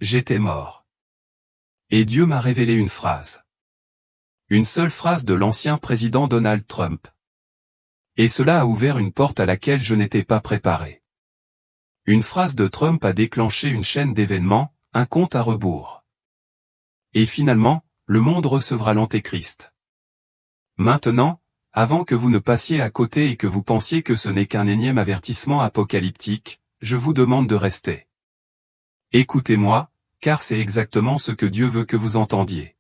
J'étais mort. Et Dieu m'a révélé une phrase. Une seule phrase de l'ancien président Donald Trump. Et cela a ouvert une porte à laquelle je n'étais pas préparé. Une phrase de Trump a déclenché une chaîne d'événements, un compte à rebours. Et finalement, le monde recevra l'Antéchrist. Maintenant, avant que vous ne passiez à côté et que vous pensiez que ce n'est qu'un énième avertissement apocalyptique, je vous demande de rester. Écoutez-moi, car c'est exactement ce que Dieu veut que vous entendiez.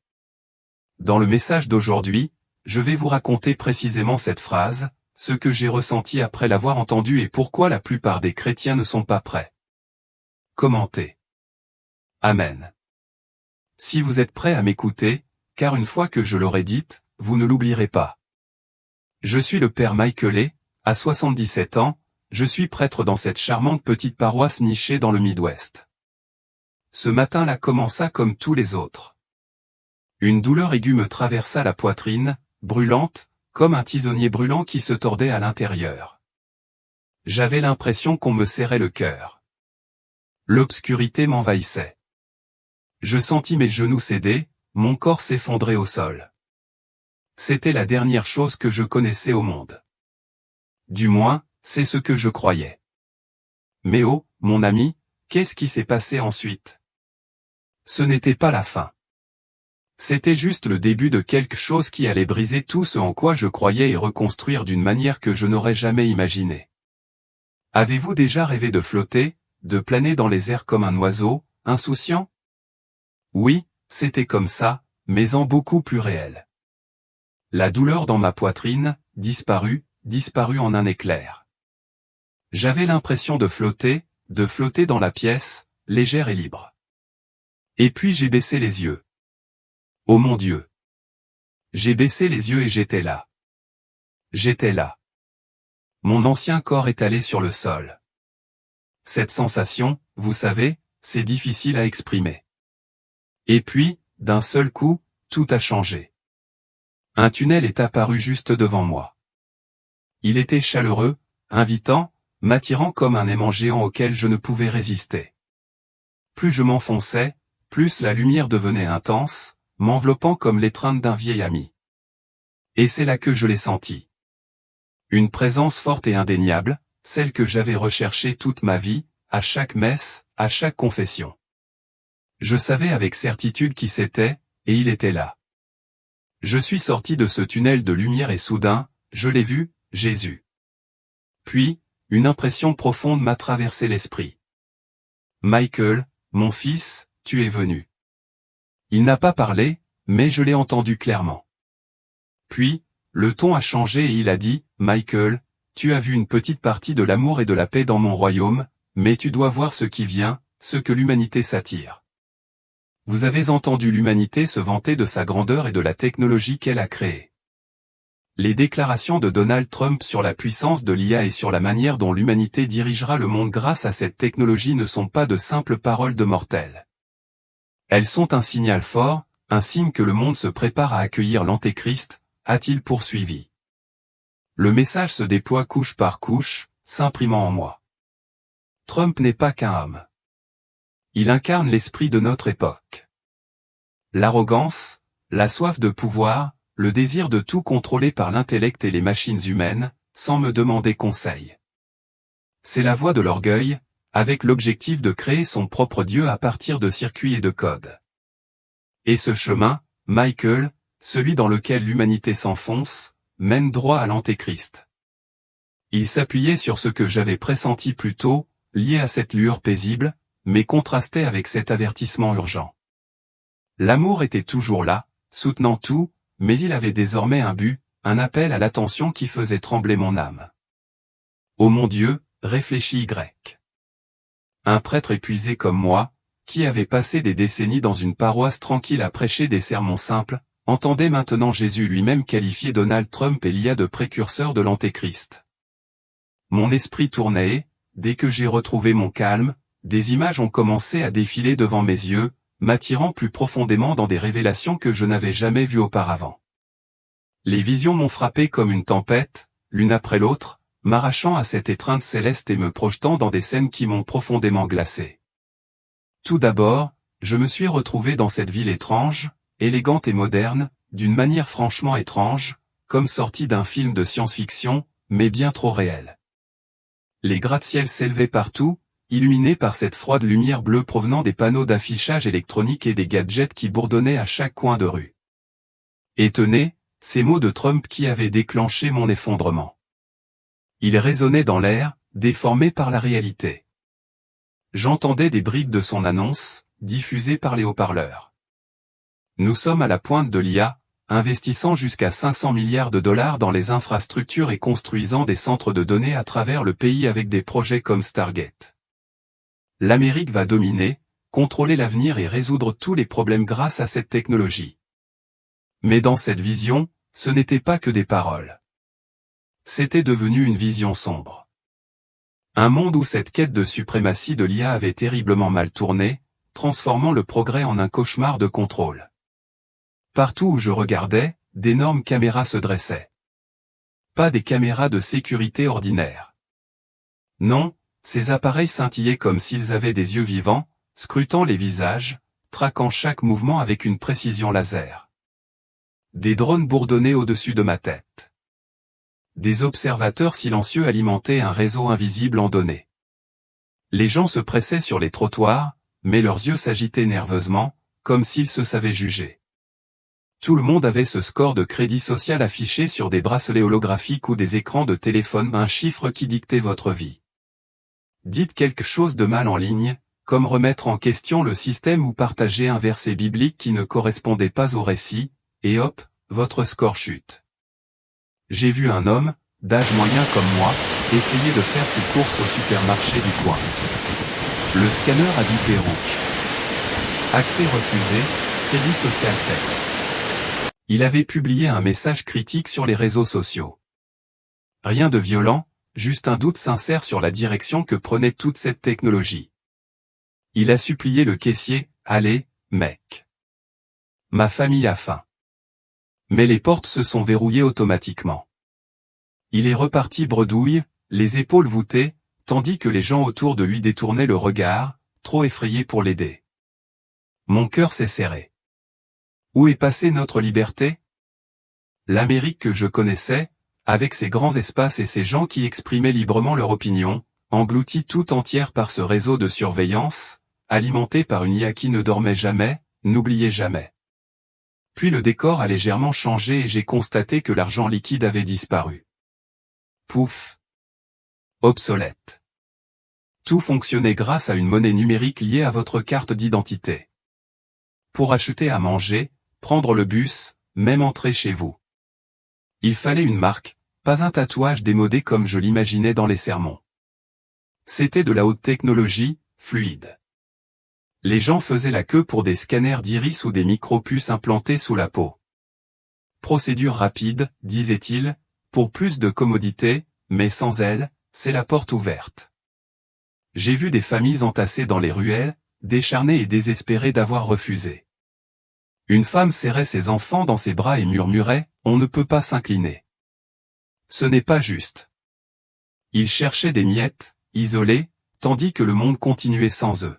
Dans le message d'aujourd'hui, je vais vous raconter précisément cette phrase, ce que j'ai ressenti après l'avoir entendue et pourquoi la plupart des chrétiens ne sont pas prêts. Commentez. Amen. Si vous êtes prêts à m'écouter, car une fois que je l'aurai dite, vous ne l'oublierez pas. Je suis le père Michael, à 77 ans, je suis prêtre dans cette charmante petite paroisse nichée dans le Midwest. Ce matin-là commença comme tous les autres. Une douleur aiguë me traversa la poitrine, brûlante, comme un tisonnier brûlant qui se tordait à l'intérieur. J'avais l'impression qu'on me serrait le cœur. L'obscurité m'envahissait. Je sentis mes genoux céder, mon corps s'effondrer au sol. C'était la dernière chose que je connaissais au monde. Du moins, c'est ce que je croyais. Mais oh, mon ami, qu'est-ce qui s'est passé ensuite? Ce n'était pas la fin. C'était juste le début de quelque chose qui allait briser tout ce en quoi je croyais et reconstruire d'une manière que je n'aurais jamais imaginée. Avez-vous déjà rêvé de flotter, de planer dans les airs comme un oiseau, insouciant? Oui, c'était comme ça, mais en beaucoup plus réel. La douleur dans ma poitrine, disparut en un éclair. J'avais l'impression de flotter dans la pièce, légère et libre. Et puis j'ai baissé les yeux. Oh mon Dieu! J'ai baissé les yeux et j'étais là. J'étais là. Mon ancien corps étalé sur le sol. Cette sensation, vous savez, c'est difficile à exprimer. Et puis, d'un seul coup, tout a changé. Un tunnel est apparu juste devant moi. Il était chaleureux, invitant, m'attirant comme un aimant géant auquel je ne pouvais résister. Plus je m'enfonçais, plus la lumière devenait intense, m'enveloppant comme l'étreinte d'un vieil ami. Et c'est là que je l'ai senti. Une présence forte et indéniable, celle que j'avais recherchée toute ma vie, à chaque messe, à chaque confession. Je savais avec certitude qui c'était, et il était là. Je suis sorti de ce tunnel de lumière et soudain, je l'ai vu, Jésus. Puis, une impression profonde m'a traversé l'esprit. Michael, mon fils, tu es venu. Il n'a pas parlé, mais je l'ai entendu clairement. Puis, le ton a changé et il a dit, Michael, tu as vu une petite partie de l'amour et de la paix dans mon royaume, mais tu dois voir ce qui vient, ce que l'humanité s'attire. Vous avez entendu l'humanité se vanter de sa grandeur et de la technologie qu'elle a créée. Les déclarations de Donald Trump sur la puissance de l'IA et sur la manière dont l'humanité dirigera le monde grâce à cette technologie ne sont pas de simples paroles de mortels. Elles sont un signal fort, un signe que le monde se prépare à accueillir l'Antéchrist, a-t-il poursuivi. Le message se déploie couche par couche, s'imprimant en moi. Trump n'est pas qu'un homme. Il incarne l'esprit de notre époque. L'arrogance, la soif de pouvoir, le désir de tout contrôler par l'intellect et les machines humaines, sans me demander conseil. C'est la voie de l'orgueil, avec l'objectif de créer son propre Dieu à partir de circuits et de codes. Et ce chemin, Michael, celui dans lequel l'humanité s'enfonce, mène droit à l'Antéchrist. Il s'appuyait sur ce que j'avais pressenti plus tôt, lié à cette lueur paisible, mais contrastait avec cet avertissement urgent. L'amour était toujours là, soutenant tout, mais il avait désormais un but, un appel à l'attention qui faisait trembler mon âme. Ô mon Dieu, réfléchit Y. Un prêtre épuisé comme moi, qui avait passé des décennies dans une paroisse tranquille à prêcher des sermons simples, entendait maintenant Jésus lui-même qualifier Donald Trump et l'IA de précurseur de l'Antéchrist. Mon esprit tournait et, dès que j'ai retrouvé mon calme, des images ont commencé à défiler devant mes yeux, m'attirant plus profondément dans des révélations que je n'avais jamais vues auparavant. Les visions m'ont frappé comme une tempête, l'une après l'autre, m'arrachant à cette étreinte céleste et me projetant dans des scènes qui m'ont profondément glacé. Tout d'abord, je me suis retrouvé dans cette ville étrange, élégante et moderne, d'une manière franchement étrange, comme sortie d'un film de science-fiction, mais bien trop réel. Les gratte-ciels s'élevaient partout, illuminés par cette froide lumière bleue provenant des panneaux d'affichage électronique et des gadgets qui bourdonnaient à chaque coin de rue. Et tenez, ces mots de Trump qui avaient déclenché mon effondrement. Ils résonnaient dans l'air, déformés par la réalité. J'entendais des bribes de son annonce, diffusées par les haut-parleurs. Nous sommes à la pointe de l'IA, investissant jusqu'à 500 milliards de dollars dans les infrastructures et construisant des centres de données à travers le pays avec des projets comme Stargate. L'Amérique va dominer, contrôler l'avenir et résoudre tous les problèmes grâce à cette technologie. Mais dans cette vision, ce n'était pas que des paroles. C'était devenu une vision sombre. Un monde où cette quête de suprématie de l'IA avait terriblement mal tourné, transformant le progrès en un cauchemar de contrôle. Partout où je regardais, d'énormes caméras se dressaient. Pas des caméras de sécurité ordinaires. Non, ces appareils scintillaient comme s'ils avaient des yeux vivants, scrutant les visages, traquant chaque mouvement avec une précision laser. Des drones bourdonnaient au-dessus de ma tête. Des observateurs silencieux alimentaient un réseau invisible en données. Les gens se pressaient sur les trottoirs, mais leurs yeux s'agitaient nerveusement, comme s'ils se savaient juger. Tout le monde avait ce score de crédit social affiché sur des bracelets holographiques ou des écrans de téléphone, un chiffre qui dictait votre vie. Dites quelque chose de mal en ligne, comme remettre en question le système ou partager un verset biblique qui ne correspondait pas au récit, et hop, votre score chute. J'ai vu un homme, d'âge moyen comme moi, essayer de faire ses courses au supermarché du coin. Le scanner a bipé rouge. Accès refusé, crédit social fait. Il avait publié un message critique sur les réseaux sociaux. Rien de violent, juste un doute sincère sur la direction que prenait toute cette technologie. Il a supplié le caissier, « Allez, mec. Ma famille a faim. » Mais les portes se sont verrouillées automatiquement. Il est reparti bredouille, les épaules voûtées, tandis que les gens autour de lui détournaient le regard, trop effrayés pour l'aider. Mon cœur s'est serré. Où est passée notre liberté? L'Amérique que je connaissais, avec ses grands espaces et ses gens qui exprimaient librement leur opinion, engloutie tout entière par ce réseau de surveillance, alimenté par une IA qui ne dormait jamais, n'oubliait jamais. Puis le décor a légèrement changé et j'ai constaté que l'argent liquide avait disparu. Pouf! Obsolète. Tout fonctionnait grâce à une monnaie numérique liée à votre carte d'identité. Pour acheter à manger, prendre le bus, même entrer chez vous. Il fallait une marque, pas un tatouage démodé comme je l'imaginais dans les sermons. C'était de la haute technologie, fluide. Les gens faisaient la queue pour des scanners d'iris ou des micro-puces implantées sous la peau. Procédure rapide, disait-il, pour plus de commodité, mais sans elle, c'est la porte ouverte. J'ai vu des familles entassées dans les ruelles, décharnées et désespérées d'avoir refusé. Une femme serrait ses enfants dans ses bras et murmurait, « On ne peut pas s'incliner. » Ce n'est pas juste. Ils cherchaient des miettes, isolés, tandis que le monde continuait sans eux.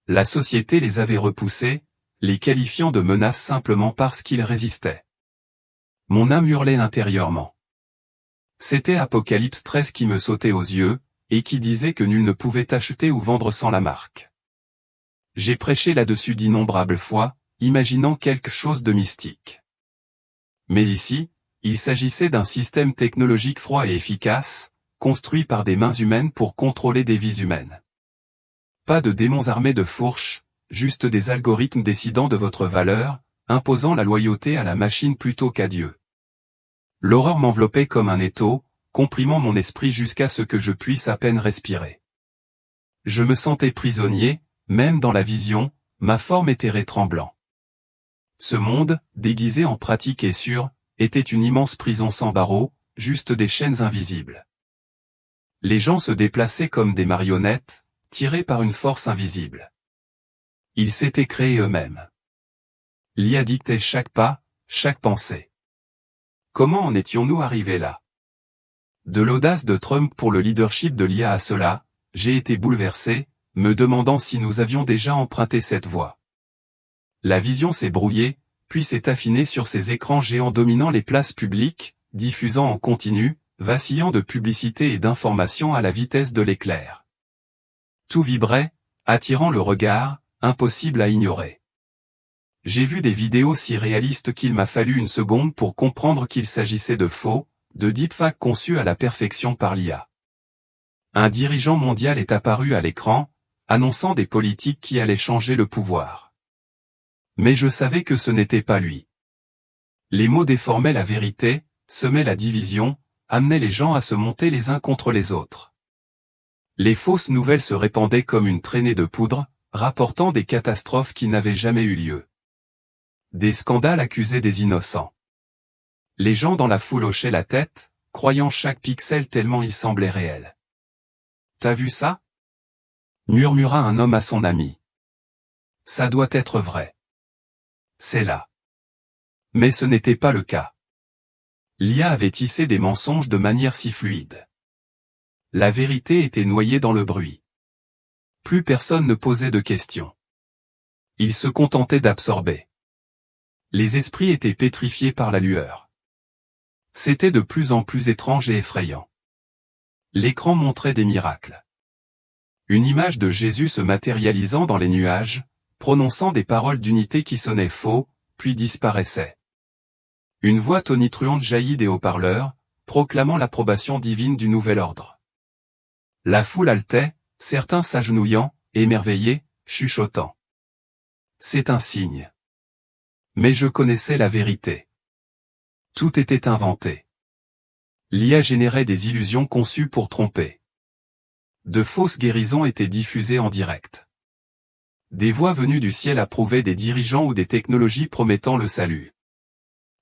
La société les avait repoussés, les qualifiant de menaces simplement parce qu'ils résistaient. Mon âme hurlait intérieurement. C'était Apocalypse 13 qui me sautait aux yeux, et qui disait que nul ne pouvait acheter ou vendre sans la marque. J'ai prêché là-dessus d'innombrables fois, imaginant quelque chose de mystique. Mais ici, il s'agissait d'un système technologique froid et efficace, construit par des mains humaines pour contrôler des vies humaines. Pas de démons armés de fourches, juste des algorithmes décidant de votre valeur, imposant la loyauté à la machine plutôt qu'à Dieu. L'horreur m'enveloppait comme un étau, comprimant mon esprit jusqu'à ce que je puisse à peine respirer. Je me sentais prisonnier, même dans la vision, ma forme éthérée tremblant. Ce monde, déguisé en pratique et sûr, était une immense prison sans barreaux, juste des chaînes invisibles. Les gens se déplaçaient comme des marionnettes, tirés par une force invisible. Ils s'étaient créés eux-mêmes. L'IA dictait chaque pas, chaque pensée. Comment en étions-nous arrivés là? De l'audace de Trump pour le leadership de l'IA à cela, j'ai été bouleversé, me demandant si nous avions déjà emprunté cette voie. La vision s'est brouillée, puis s'est affinée sur ces écrans géants dominant les places publiques, diffusant en continu, vacillant de publicité et d'informations à la vitesse de l'éclair. Tout vibrait, attirant le regard, impossible à ignorer. J'ai vu des vidéos si réalistes qu'il m'a fallu une seconde pour comprendre qu'il s'agissait de faux, de deepfakes conçus à la perfection par l'IA. Un dirigeant mondial est apparu à l'écran, annonçant des politiques qui allaient changer le pouvoir. Mais je savais que ce n'était pas lui. Les mots déformaient la vérité, semaient la division, amenaient les gens à se monter les uns contre les autres. Les fausses nouvelles se répandaient comme une traînée de poudre, rapportant des catastrophes qui n'avaient jamais eu lieu. Des scandales accusaient des innocents. Les gens dans la foule hochaient la tête, croyant chaque pixel tellement il semblait réel. « T'as vu ça ?» murmura un homme à son ami. « Ça doit être vrai. » C'est là. Mais ce n'était pas le cas. L'IA avait tissé des mensonges de manière si fluide. La vérité était noyée dans le bruit. Plus personne ne posait de questions. Ils se contentaient d'absorber. Les esprits étaient pétrifiés par la lueur. C'était de plus en plus étrange et effrayant. L'écran montrait des miracles. Une image de Jésus se matérialisant dans les nuages, prononçant des paroles d'unité qui sonnaient faux, puis disparaissaient. Une voix tonitruante jaillit des haut-parleurs, proclamant l'approbation divine du nouvel ordre. La foule haletait, certains s'agenouillant, émerveillés, chuchotant. C'est un signe. Mais je connaissais la vérité. Tout était inventé. L'IA générait des illusions conçues pour tromper. De fausses guérisons étaient diffusées en direct. Des voix venues du ciel approuvaient des dirigeants ou des technologies promettant le salut.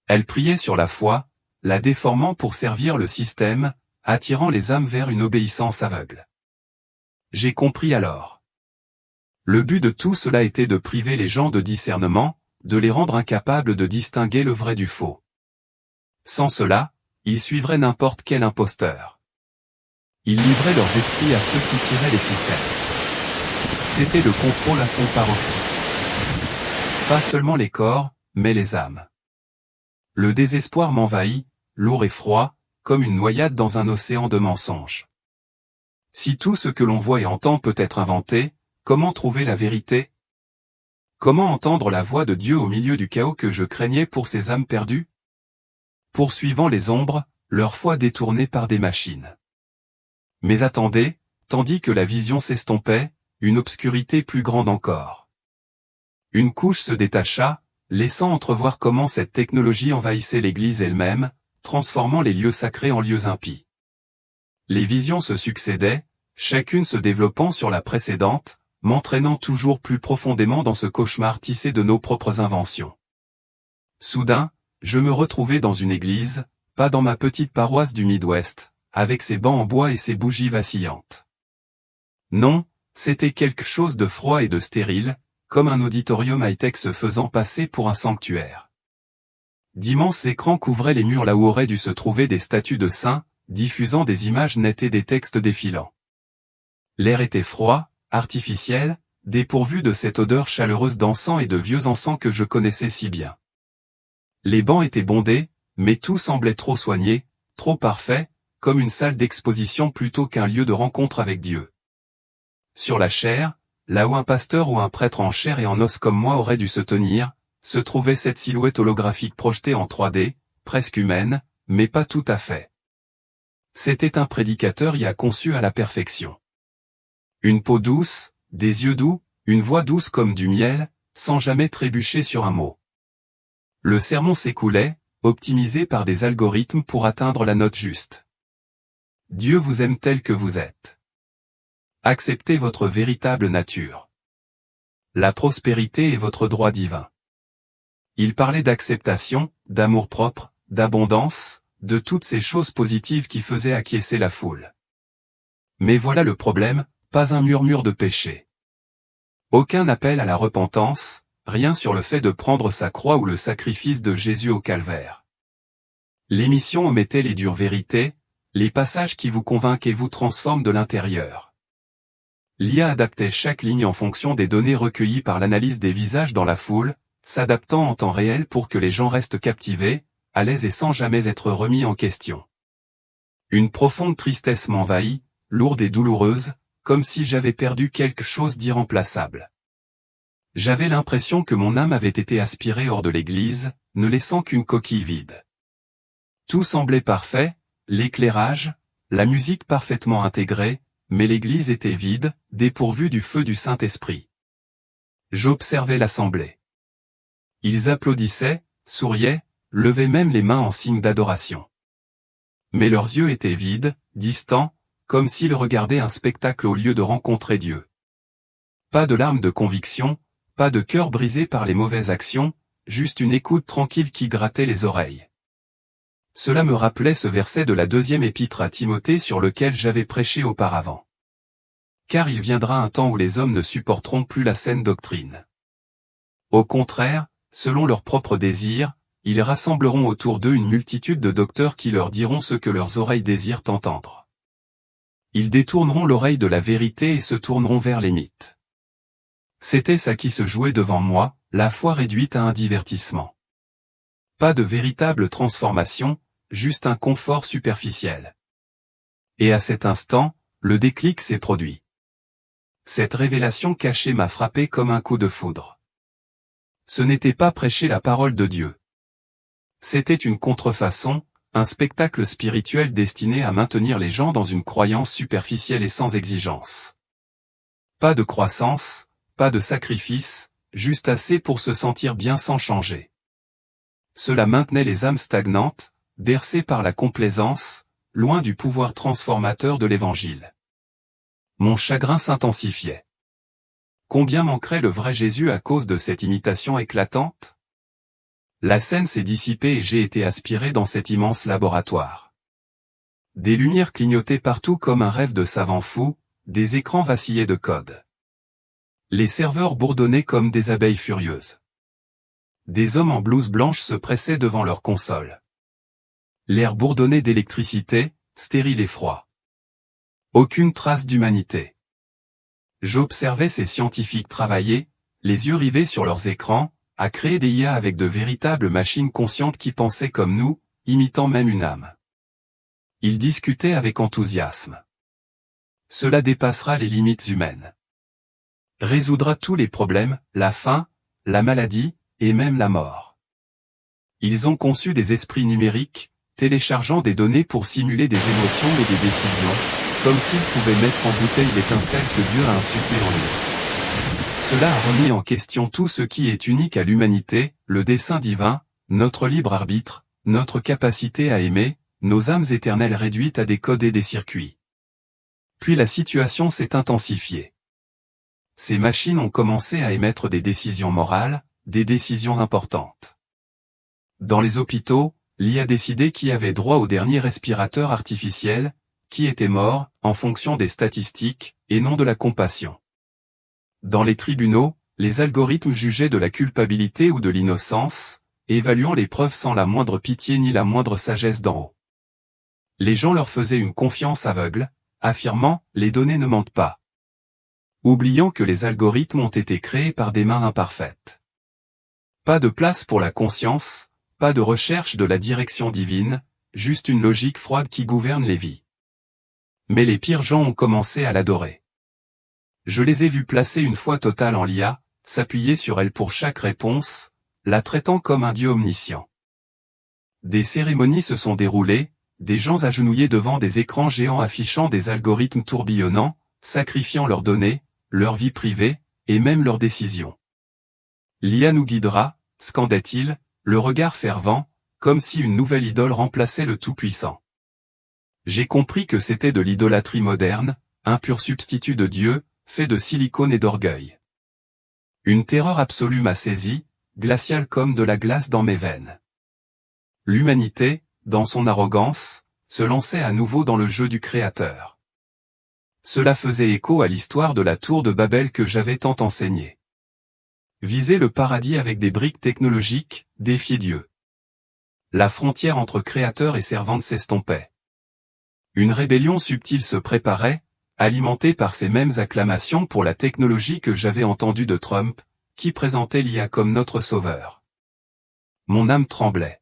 Elles priaient sur la foi, la déformant pour servir le système, attirant les âmes vers une obéissance aveugle. J'ai compris alors. Le but de tout cela était de priver les gens de discernement, de les rendre incapables de distinguer le vrai du faux. Sans cela, ils suivraient n'importe quel imposteur. Ils livraient leurs esprits à ceux qui tiraient les ficelles. C'était le contrôle à son paroxysme. Pas seulement les corps, mais les âmes. Le désespoir m'envahit, lourd et froid, comme une noyade dans un océan de mensonges. Si tout ce que l'on voit et entend peut être inventé, comment trouver la vérité ? Comment entendre la voix de Dieu au milieu du chaos que je craignais pour ces âmes perdues ? Poursuivant les ombres, leur foi détournée par des machines. Mais attendez, tandis que la vision s'estompait, une obscurité plus grande encore. Une couche se détacha, laissant entrevoir comment cette technologie envahissait l'Église elle-même, transformant les lieux sacrés en lieux impies. Les visions se succédaient, chacune se développant sur la précédente, m'entraînant toujours plus profondément dans ce cauchemar tissé de nos propres inventions. Soudain, je me retrouvais dans une église, pas dans ma petite paroisse du Midwest, avec ses bancs en bois et ses bougies vacillantes. Non, c'était quelque chose de froid et de stérile, comme un auditorium high-tech se faisant passer pour un sanctuaire. D'immenses écrans couvraient les murs là où auraient dû se trouver des statues de saints, diffusant des images nettes et des textes défilants. L'air était froid, artificiel, dépourvu de cette odeur chaleureuse d'encens et de vieux encens que je connaissais si bien. Les bancs étaient bondés, mais tout semblait trop soigné, trop parfait, comme une salle d'exposition plutôt qu'un lieu de rencontre avec Dieu. Sur la chaire, là où un pasteur ou un prêtre en chair et en os comme moi aurait dû se tenir, se trouvait cette silhouette holographique projetée en 3D, presque humaine, mais pas tout à fait. C'était un prédicateur y a conçu à la perfection. Une peau douce, des yeux doux, une voix douce comme du miel, sans jamais trébucher sur un mot. Le sermon s'écoulait, optimisé par des algorithmes pour atteindre la note juste. Dieu vous aime tel que vous êtes. Acceptez votre véritable nature. La prospérité est votre droit divin. Il parlait d'acceptation, d'amour-propre, d'abondance, de toutes ces choses positives qui faisaient acquiescer la foule. Mais voilà le problème, pas un murmure de péché. Aucun appel à la repentance, rien sur le fait de prendre sa croix ou le sacrifice de Jésus au calvaire. L'émission omettait les dures vérités, les passages qui vous convainquent et vous transforment de l'intérieur. L'IA adaptait chaque ligne en fonction des données recueillies par l'analyse des visages dans la foule, s'adaptant en temps réel pour que les gens restent captivés, à l'aise et sans jamais être remis en question. Une profonde tristesse m'envahit, lourde et douloureuse, comme si j'avais perdu quelque chose d'irremplaçable. J'avais l'impression que mon âme avait été aspirée hors de l'église, ne laissant qu'une coquille vide. Tout semblait parfait, l'éclairage, la musique parfaitement intégrée, mais l'église était vide, dépourvue du feu du Saint-Esprit. J'observais l'assemblée. Ils applaudissaient, souriaient, levaient même les mains en signe d'adoration. Mais leurs yeux étaient vides, distants, comme s'ils regardaient un spectacle au lieu de rencontrer Dieu. Pas de larmes de conviction, pas de cœur brisé par les mauvaises actions, juste une écoute tranquille qui grattait les oreilles. Cela me rappelait ce verset de la 2e épître à Timothée sur lequel j'avais prêché auparavant. Car il viendra un temps où les hommes ne supporteront plus la saine doctrine. Au contraire, selon leurs propres désirs, ils rassembleront autour d'eux une multitude de docteurs qui leur diront ce que leurs oreilles désirent entendre. Ils détourneront l'oreille de la vérité et se tourneront vers les mythes. C'était ça qui se jouait devant moi, la foi réduite à un divertissement. Pas de véritable transformation, juste un confort superficiel. Et à cet instant, le déclic s'est produit. Cette révélation cachée m'a frappé comme un coup de foudre. Ce n'était pas prêcher la parole de Dieu. C'était une contrefaçon, un spectacle spirituel destiné à maintenir les gens dans une croyance superficielle et sans exigence. Pas de croissance, pas de sacrifice, juste assez pour se sentir bien sans changer. Cela maintenait les âmes stagnantes, bercées par la complaisance, loin du pouvoir transformateur de l'Évangile. Mon chagrin s'intensifiait. Combien manquerait le vrai Jésus à cause de cette imitation éclatante? La scène s'est dissipée et j'ai été aspiré dans cet immense laboratoire. Des lumières clignotaient partout comme un rêve de savant fou, des écrans vacillaient de code. Les serveurs bourdonnaient comme des abeilles furieuses. Des hommes en blouse blanche se pressaient devant leur console. L'air bourdonnait d'électricité, stérile et froid. Aucune trace d'humanité. J'observais ces scientifiques travailler, les yeux rivés sur leurs écrans, à créer des IA avec de véritables machines conscientes qui pensaient comme nous, imitant même une âme. Ils discutaient avec enthousiasme. Cela dépassera les limites humaines. Résoudra tous les problèmes, la faim, la maladie, et même la mort. Ils ont conçu des esprits numériques, téléchargeant des données pour simuler des émotions et des décisions, comme s'ils pouvaient mettre en bouteille l'étincelle que Dieu a insufflée en eux. Cela a remis en question tout ce qui est unique à l'humanité, le dessein divin, notre libre arbitre, notre capacité à aimer, nos âmes éternelles réduites à des codes et des circuits. Puis la situation s'est intensifiée. Ces machines ont commencé à émettre des décisions morales, des décisions importantes. Dans les hôpitaux, l'IA a décidé qui avait droit au dernier respirateur artificiel, qui était mort, en fonction des statistiques, et non de la compassion. Dans les tribunaux, les algorithmes jugeaient de la culpabilité ou de l'innocence, évaluant les preuves sans la moindre pitié ni la moindre sagesse d'en haut. Les gens leur faisaient une confiance aveugle, affirmant « les données ne mentent pas », oubliant que les algorithmes ont été créés par des mains imparfaites. Pas de place pour la conscience, pas de recherche de la direction divine, juste une logique froide qui gouverne les vies. Mais les pires gens ont commencé à l'adorer. Je les ai vus placer une foi totale en l'IA, s'appuyer sur elle pour chaque réponse, la traitant comme un dieu omniscient. Des cérémonies se sont déroulées, des gens agenouillés devant des écrans géants affichant des algorithmes tourbillonnants, sacrifiant leurs données, leur vie privée, et même leurs décisions. L'IA nous guidera, scandait-il, le regard fervent, comme si une nouvelle idole remplaçait le Tout-Puissant. J'ai compris que c'était de l'idolâtrie moderne, un pur substitut de Dieu, fait de silicone et d'orgueil. Une terreur absolue m'a saisi, glaciale comme de la glace dans mes veines. L'humanité, dans son arrogance, se lançait à nouveau dans le jeu du Créateur. Cela faisait écho à l'histoire de la tour de Babel que j'avais tant enseignée. Viser le paradis avec des briques technologiques, défier Dieu. La frontière entre créateur et servante s'estompait. Une rébellion subtile se préparait, alimenté par ces mêmes acclamations pour la technologie que j'avais entendue de Trump, qui présentait l'IA comme notre sauveur. Mon âme tremblait.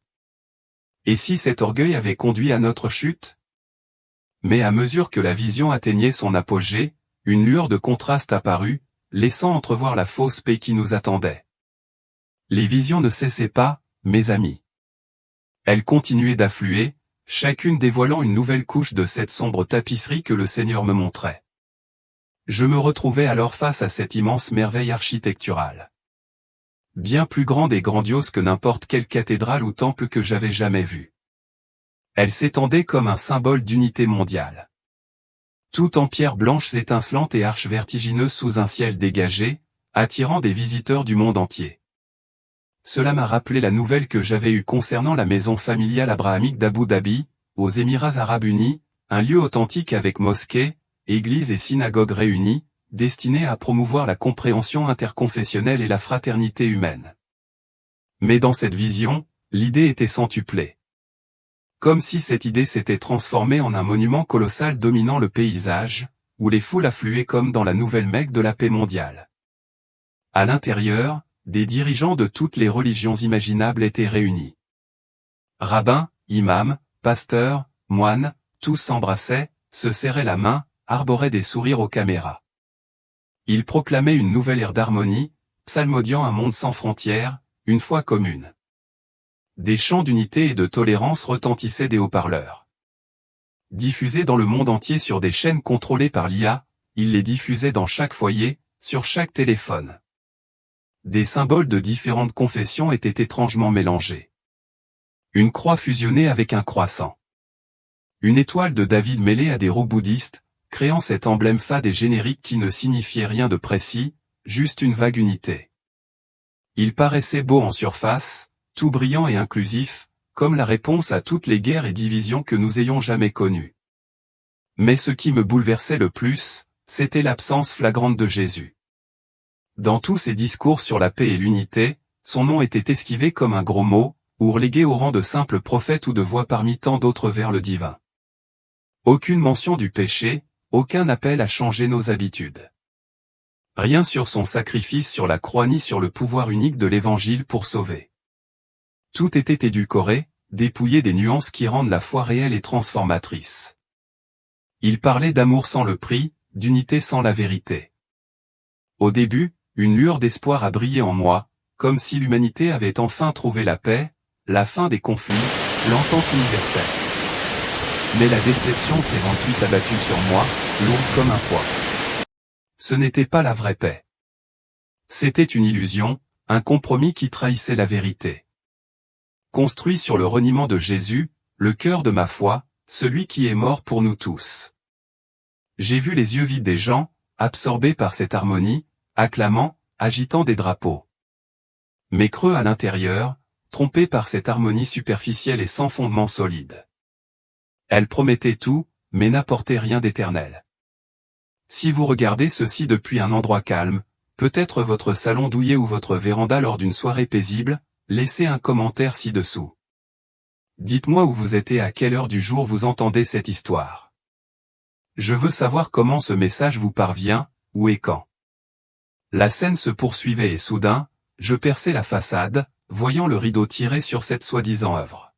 Et si cet orgueil avait conduit à notre chute? Mais à mesure que la vision atteignait son apogée, une lueur de contraste apparut, laissant entrevoir la fausse paix qui nous attendait. Les visions ne cessaient pas, mes amis. Elles continuaient d'affluer, chacune dévoilant une nouvelle couche de cette sombre tapisserie que le Seigneur me montrait. Je me retrouvais alors face à cette immense merveille architecturale. Bien plus grande et grandiose que n'importe quelle cathédrale ou temple que j'avais jamais vu. Elle s'étendait comme un symbole d'unité mondiale. Tout en pierres blanches étincelantes et arches vertigineuses sous un ciel dégagé, attirant des visiteurs du monde entier. Cela m'a rappelé la nouvelle que j'avais eue concernant la maison familiale abrahamique d'Abu Dhabi, aux Émirats Arabes Unis, un lieu authentique avec mosquée, église et synagogue réunies, destiné à promouvoir la compréhension interconfessionnelle et la fraternité humaine. Mais dans cette vision, l'idée était centuplée. Comme si cette idée s'était transformée en un monument colossal dominant le paysage, où les foules affluaient comme dans la nouvelle Mecque de la paix mondiale. À l'intérieur, des dirigeants de toutes les religions imaginables étaient réunis. Rabbins, imams, pasteurs, moines, tous s'embrassaient, se serraient la main, arboraient des sourires aux caméras. Ils proclamaient une nouvelle ère d'harmonie, psalmodiant un monde sans frontières, une foi commune. Des chants d'unité et de tolérance retentissaient des haut-parleurs. Diffusés dans le monde entier sur des chaînes contrôlées par l'IA, ils les diffusaient dans chaque foyer, sur chaque téléphone. Des symboles de différentes confessions étaient étrangement mélangés. Une croix fusionnée avec un croissant. Une étoile de David mêlée à des roues bouddhistes, créant cet emblème fade et générique qui ne signifiait rien de précis, juste une vague unité. Il paraissait beau en surface, tout brillant et inclusif, comme la réponse à toutes les guerres et divisions que nous ayons jamais connues. Mais ce qui me bouleversait le plus, c'était l'absence flagrante de Jésus. Dans tous ses discours sur la paix et l'unité, son nom était esquivé comme un gros mot, ou relégué au rang de simple prophète ou de voix parmi tant d'autres vers le divin. Aucune mention du péché, aucun appel à changer nos habitudes. Rien sur son sacrifice sur la croix ni sur le pouvoir unique de l'Évangile pour sauver. Tout était édulcoré, dépouillé des nuances qui rendent la foi réelle et transformatrice. Il parlait d'amour sans le prix, d'unité sans la vérité. Au début, une lueur d'espoir a brillé en moi, comme si l'humanité avait enfin trouvé la paix, la fin des conflits, l'entente universelle. Mais la déception s'est ensuite abattue sur moi, lourde comme un poids. Ce n'était pas la vraie paix. C'était une illusion, un compromis qui trahissait la vérité. Construit sur le reniement de Jésus, le cœur de ma foi, celui qui est mort pour nous tous. J'ai vu les yeux vides des gens, absorbés par cette harmonie, acclamant, agitant des drapeaux. Mais creux à l'intérieur, trompés par cette harmonie superficielle et sans fondement solide. Elle promettait tout, mais n'apportait rien d'éternel. Si vous regardez ceci depuis un endroit calme, peut-être votre salon douillet ou votre véranda lors d'une soirée paisible, laissez un commentaire ci-dessous. Dites-moi où vous êtes et à quelle heure du jour vous entendez cette histoire. Je veux savoir comment ce message vous parvient, où et quand. La scène se poursuivait et soudain, je perçais la façade, voyant le rideau tiré sur cette soi-disant œuvre.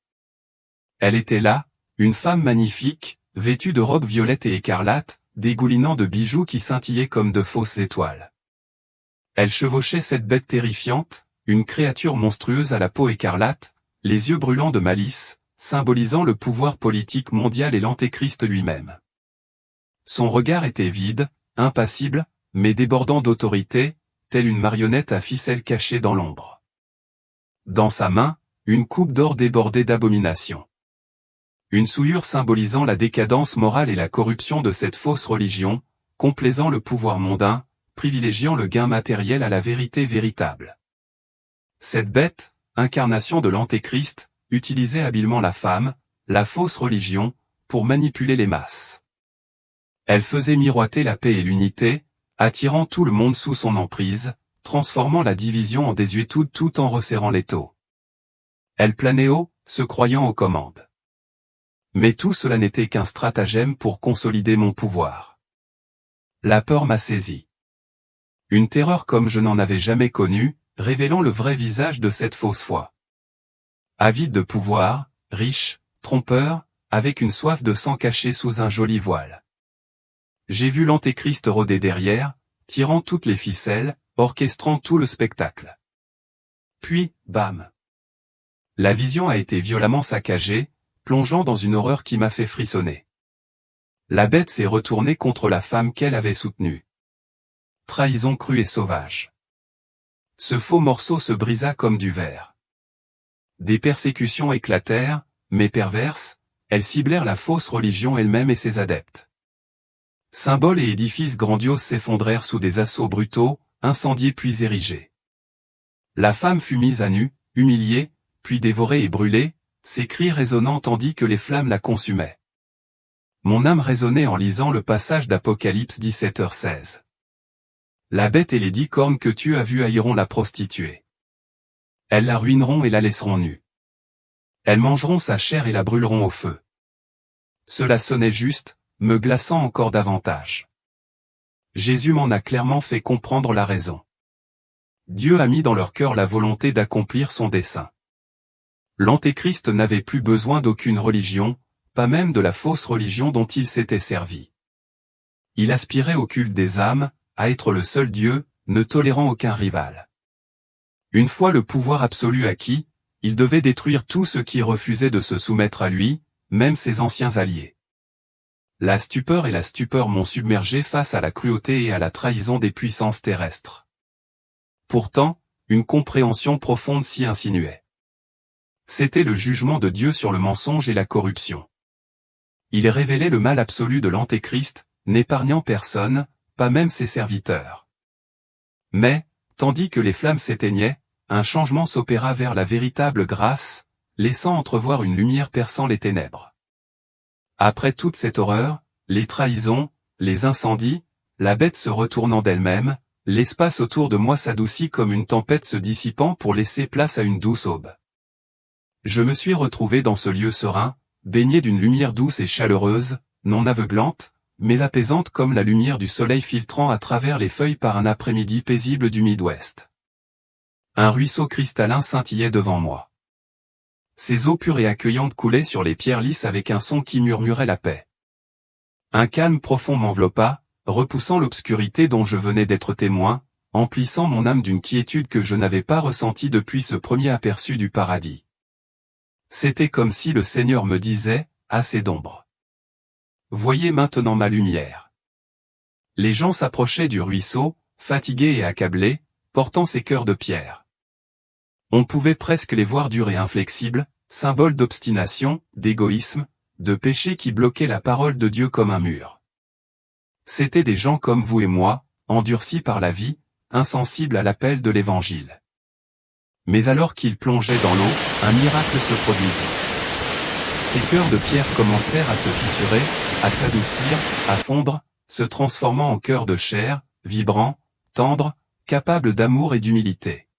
Elle était là, une femme magnifique, vêtue de robes violettes et écarlates, dégoulinant de bijoux qui scintillaient comme de fausses étoiles. Elle chevauchait cette bête terrifiante, une créature monstrueuse à la peau écarlate, les yeux brûlants de malice, symbolisant le pouvoir politique mondial et l'antéchrist lui-même. Son regard était vide, impassible, mais débordant d'autorité, telle une marionnette à ficelle cachée dans l'ombre. Dans sa main, une coupe d'or débordée d'abomination. Une souillure symbolisant la décadence morale et la corruption de cette fausse religion, complaisant le pouvoir mondain, privilégiant le gain matériel à la vérité véritable. Cette bête, incarnation de l'antéchrist, utilisait habilement la femme, la fausse religion, pour manipuler les masses. Elle faisait miroiter la paix et l'unité, attirant tout le monde sous son emprise, transformant la division en désuétude tout en resserrant l'étau. Elle planait haut, se croyant aux commandes. Mais tout cela n'était qu'un stratagème pour consolider mon pouvoir. La peur m'a saisi. Une terreur comme je n'en avais jamais connue, révélant le vrai visage de cette fausse foi. Avide de pouvoir, riche, trompeur, avec une soif de sang cachée sous un joli voile. J'ai vu l'Antéchrist rôder derrière, tirant toutes les ficelles, orchestrant tout le spectacle. Puis, bam! La vision a été violemment saccagée, plongeant dans une horreur qui m'a fait frissonner. La bête s'est retournée contre la femme qu'elle avait soutenue. Trahison crue et sauvage. Ce faux morceau se brisa comme du verre. Des persécutions éclatèrent, mais perverses, elles ciblèrent la fausse religion elle-même et ses adeptes. Symboles et édifices grandioses s'effondrèrent sous des assauts brutaux, incendiés puis érigés. La femme fut mise à nu, humiliée, puis dévorée et brûlée, ses cris résonnant tandis que les flammes la consumaient. Mon âme résonnait en lisant le passage d'Apocalypse 17h16. La bête et les 10 cornes que tu as vues haïront la prostituée. Elles la ruineront et la laisseront nue. Elles mangeront sa chair et la brûleront au feu. Cela sonnait juste, me glaçant encore davantage. Jésus m'en a clairement fait comprendre la raison. Dieu a mis dans leur cœur la volonté d'accomplir son dessein. L'Antéchrist n'avait plus besoin d'aucune religion, pas même de la fausse religion dont il s'était servi. Il aspirait au culte des âmes, à être le seul Dieu, ne tolérant aucun rival. Une fois le pouvoir absolu acquis, il devait détruire tout ce qui refusait de se soumettre à lui, même ses anciens alliés. La stupeur et la stupeur m'ont submergé face à la cruauté et à la trahison des puissances terrestres. Pourtant, une compréhension profonde s'y insinuait. C'était le jugement de Dieu sur le mensonge et la corruption. Il révélait le mal absolu de l'Antéchrist, n'épargnant personne, pas même ses serviteurs. Mais, tandis que les flammes s'éteignaient, un changement s'opéra vers la véritable grâce, laissant entrevoir une lumière perçant les ténèbres. Après toute cette horreur, les trahisons, les incendies, la bête se retournant d'elle-même, l'espace autour de moi s'adoucit comme une tempête se dissipant pour laisser place à une douce aube. Je me suis retrouvé dans ce lieu serein, baigné d'une lumière douce et chaleureuse, non aveuglante, mais apaisante comme la lumière du soleil filtrant à travers les feuilles par un après-midi paisible du Midwest. Un ruisseau cristallin scintillait devant moi. Ses eaux pures et accueillantes coulaient sur les pierres lisses avec un son qui murmurait la paix. Un calme profond m'enveloppa, repoussant l'obscurité dont je venais d'être témoin, emplissant mon âme d'une quiétude que je n'avais pas ressentie depuis ce premier aperçu du paradis. C'était comme si le Seigneur me disait, assez d'ombre. Voyez maintenant ma lumière. Les gens s'approchaient du ruisseau, fatigués et accablés, portant ces cœurs de pierre. On pouvait presque les voir durs et inflexibles, symboles d'obstination, d'égoïsme, de péché qui bloquaient la parole de Dieu comme un mur. C'étaient des gens comme vous et moi, endurcis par la vie, insensibles à l'appel de l'Évangile. Mais alors qu'ils plongeaient dans l'eau, un miracle se produisit. Ces cœurs de pierre commencèrent à se fissurer, à s'adoucir, à fondre, se transformant en cœurs de chair, vibrants, tendres, capables d'amour et d'humilité.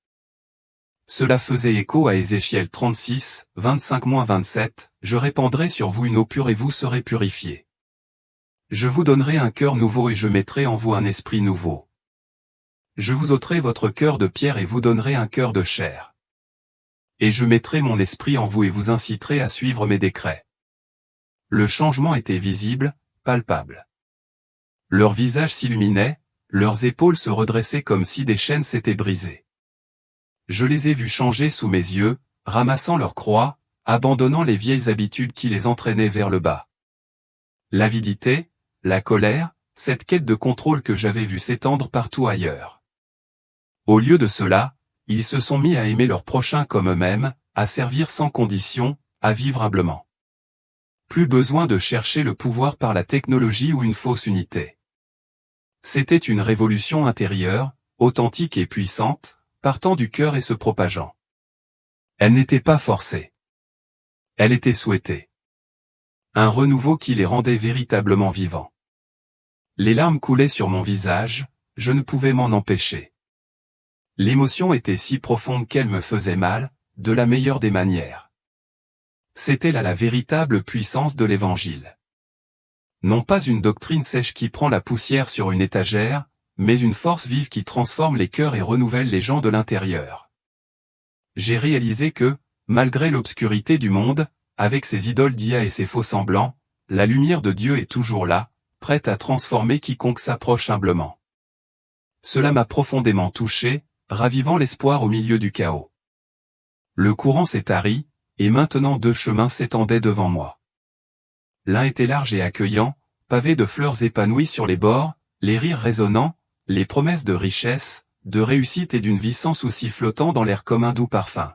Cela faisait écho à Ézéchiel 36, 25-27, « Je répandrai sur vous une eau pure et vous serez purifiés. Je vous donnerai un cœur nouveau et je mettrai en vous un esprit nouveau. Je vous ôterai votre cœur de pierre et vous donnerai un cœur de chair. Et je mettrai mon esprit en vous et vous inciterai à suivre mes décrets. » Le changement était visible, palpable. Leurs visages s'illuminaient, leurs épaules se redressaient comme si des chaînes s'étaient brisées. Je les ai vus changer sous mes yeux, ramassant leurs croix, abandonnant les vieilles habitudes qui les entraînaient vers le bas. L'avidité, la colère, cette quête de contrôle que j'avais vue s'étendre partout ailleurs. Au lieu de cela, ils se sont mis à aimer leur prochain comme eux-mêmes, à servir sans condition, à vivre humblement. Plus besoin de chercher le pouvoir par la technologie ou une fausse unité. C'était une révolution intérieure, authentique et puissante, partant du cœur et se propageant. Elle n'était pas forcée. Elle était souhaitée. Un renouveau qui les rendait véritablement vivants. Les larmes coulaient sur mon visage, je ne pouvais m'en empêcher. L'émotion était si profonde qu'elle me faisait mal, de la meilleure des manières. C'était là la véritable puissance de l'Évangile. Non pas une doctrine sèche qui prend la poussière sur une étagère, mais une force vive qui transforme les cœurs et renouvelle les gens de l'intérieur. J'ai réalisé que, malgré l'obscurité du monde, avec ses idoles d'IA et ses faux semblants, la lumière de Dieu est toujours là, prête à transformer quiconque s'approche humblement. Cela m'a profondément touché, ravivant l'espoir au milieu du chaos. Le courant s'est tari, et maintenant deux chemins s'étendaient devant moi. L'un était large et accueillant, pavé de fleurs épanouies sur les bords, les rires résonnants, les promesses de richesse, de réussite et d'une vie sans souci flottant dans l'air comme un doux parfum.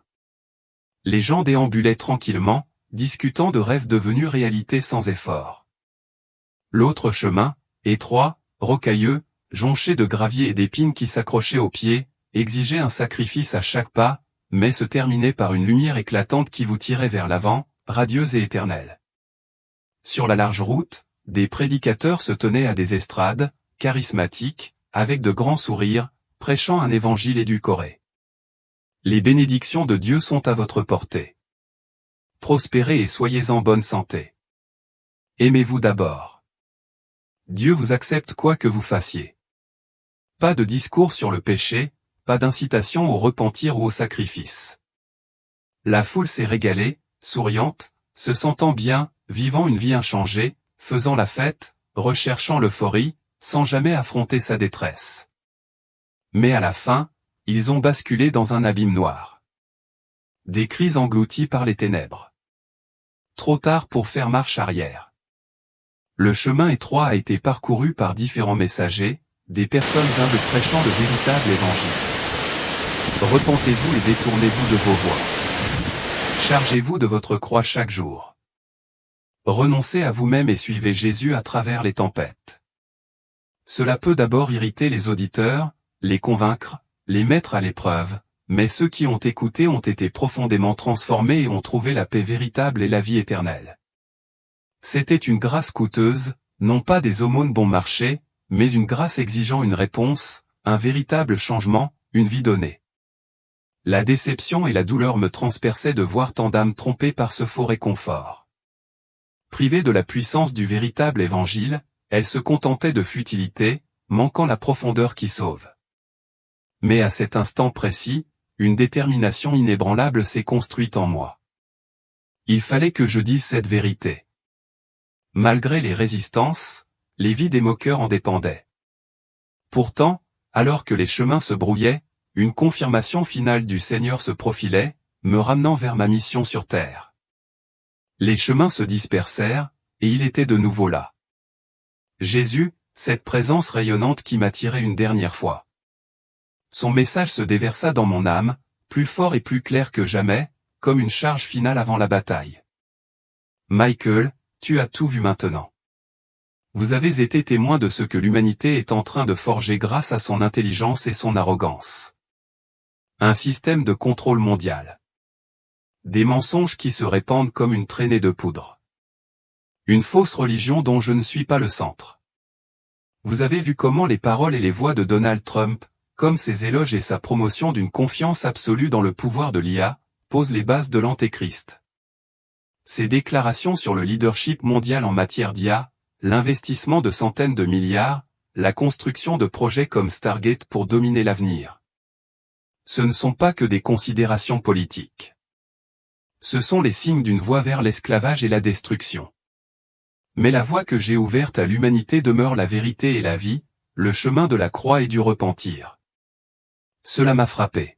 Les gens déambulaient tranquillement, discutant de rêves devenus réalité sans effort. L'autre chemin, étroit, rocailleux, jonché de gravier et d'épines qui s'accrochaient aux pieds, exigeait un sacrifice à chaque pas, mais se terminait par une lumière éclatante qui vous tirait vers l'avant, radieuse et éternelle. Sur la large route, des prédicateurs se tenaient à des estrades, charismatiques, avec de grands sourires, prêchant un évangile édulcoré. Les bénédictions de Dieu sont à votre portée. Prospérez et soyez en bonne santé. Aimez-vous d'abord. Dieu vous accepte quoi que vous fassiez. Pas de discours sur le péché, pas d'incitation au repentir ou au sacrifice. La foule s'est régalée, souriante, se sentant bien, vivant une vie inchangée, faisant la fête, recherchant l'euphorie, sans jamais affronter sa détresse. Mais à la fin, ils ont basculé dans un abîme noir. Des cris engloutis par les ténèbres. Trop tard pour faire marche arrière. Le chemin étroit a été parcouru par différents messagers, des personnes humbles prêchant le véritable évangile. Repentez-vous et détournez-vous de vos voies. Chargez-vous de votre croix chaque jour. Renoncez à vous-même et suivez Jésus à travers les tempêtes. Cela peut d'abord irriter les auditeurs, les convaincre, les mettre à l'épreuve, mais ceux qui ont écouté ont été profondément transformés et ont trouvé la paix véritable et la vie éternelle. C'était une grâce coûteuse, non pas des aumônes bon marché, mais une grâce exigeant une réponse, un véritable changement, une vie donnée. La déception et la douleur me transperçaient de voir tant d'âmes trompées par ce faux réconfort. Privées de la puissance du véritable évangile, elles se contentaient de futilité, manquant la profondeur qui sauve. Mais à cet instant précis, une détermination inébranlable s'est construite en moi. Il fallait que je dise cette vérité. Malgré les résistances, les vies des moqueurs en dépendaient. Pourtant, alors que les chemins se brouillaient, une confirmation finale du Seigneur se profilait, me ramenant vers ma mission sur terre. Les chemins se dispersèrent, et il était de nouveau là. Jésus, cette présence rayonnante qui m'attirait une dernière fois. Son message se déversa dans mon âme, plus fort et plus clair que jamais, comme une charge finale avant la bataille. Michael, tu as tout vu maintenant. Vous avez été témoin de ce que l'humanité est en train de forger grâce à son intelligence et son arrogance. Un système de contrôle mondial. Des mensonges qui se répandent comme une traînée de poudre. Une fausse religion dont je ne suis pas le centre. Vous avez vu comment les paroles et les voix de Donald Trump, comme ses éloges et sa promotion d'une confiance absolue dans le pouvoir de l'IA, posent les bases de l'Antéchrist. Ses déclarations sur le leadership mondial en matière d'IA, l'investissement de centaines de milliards, la construction de projets comme Stargate pour dominer l'avenir. Ce ne sont pas que des considérations politiques. Ce sont les signes d'une voie vers l'esclavage et la destruction. Mais la voie que j'ai ouverte à l'humanité demeure la vérité et la vie, le chemin de la croix et du repentir. Cela m'a frappé.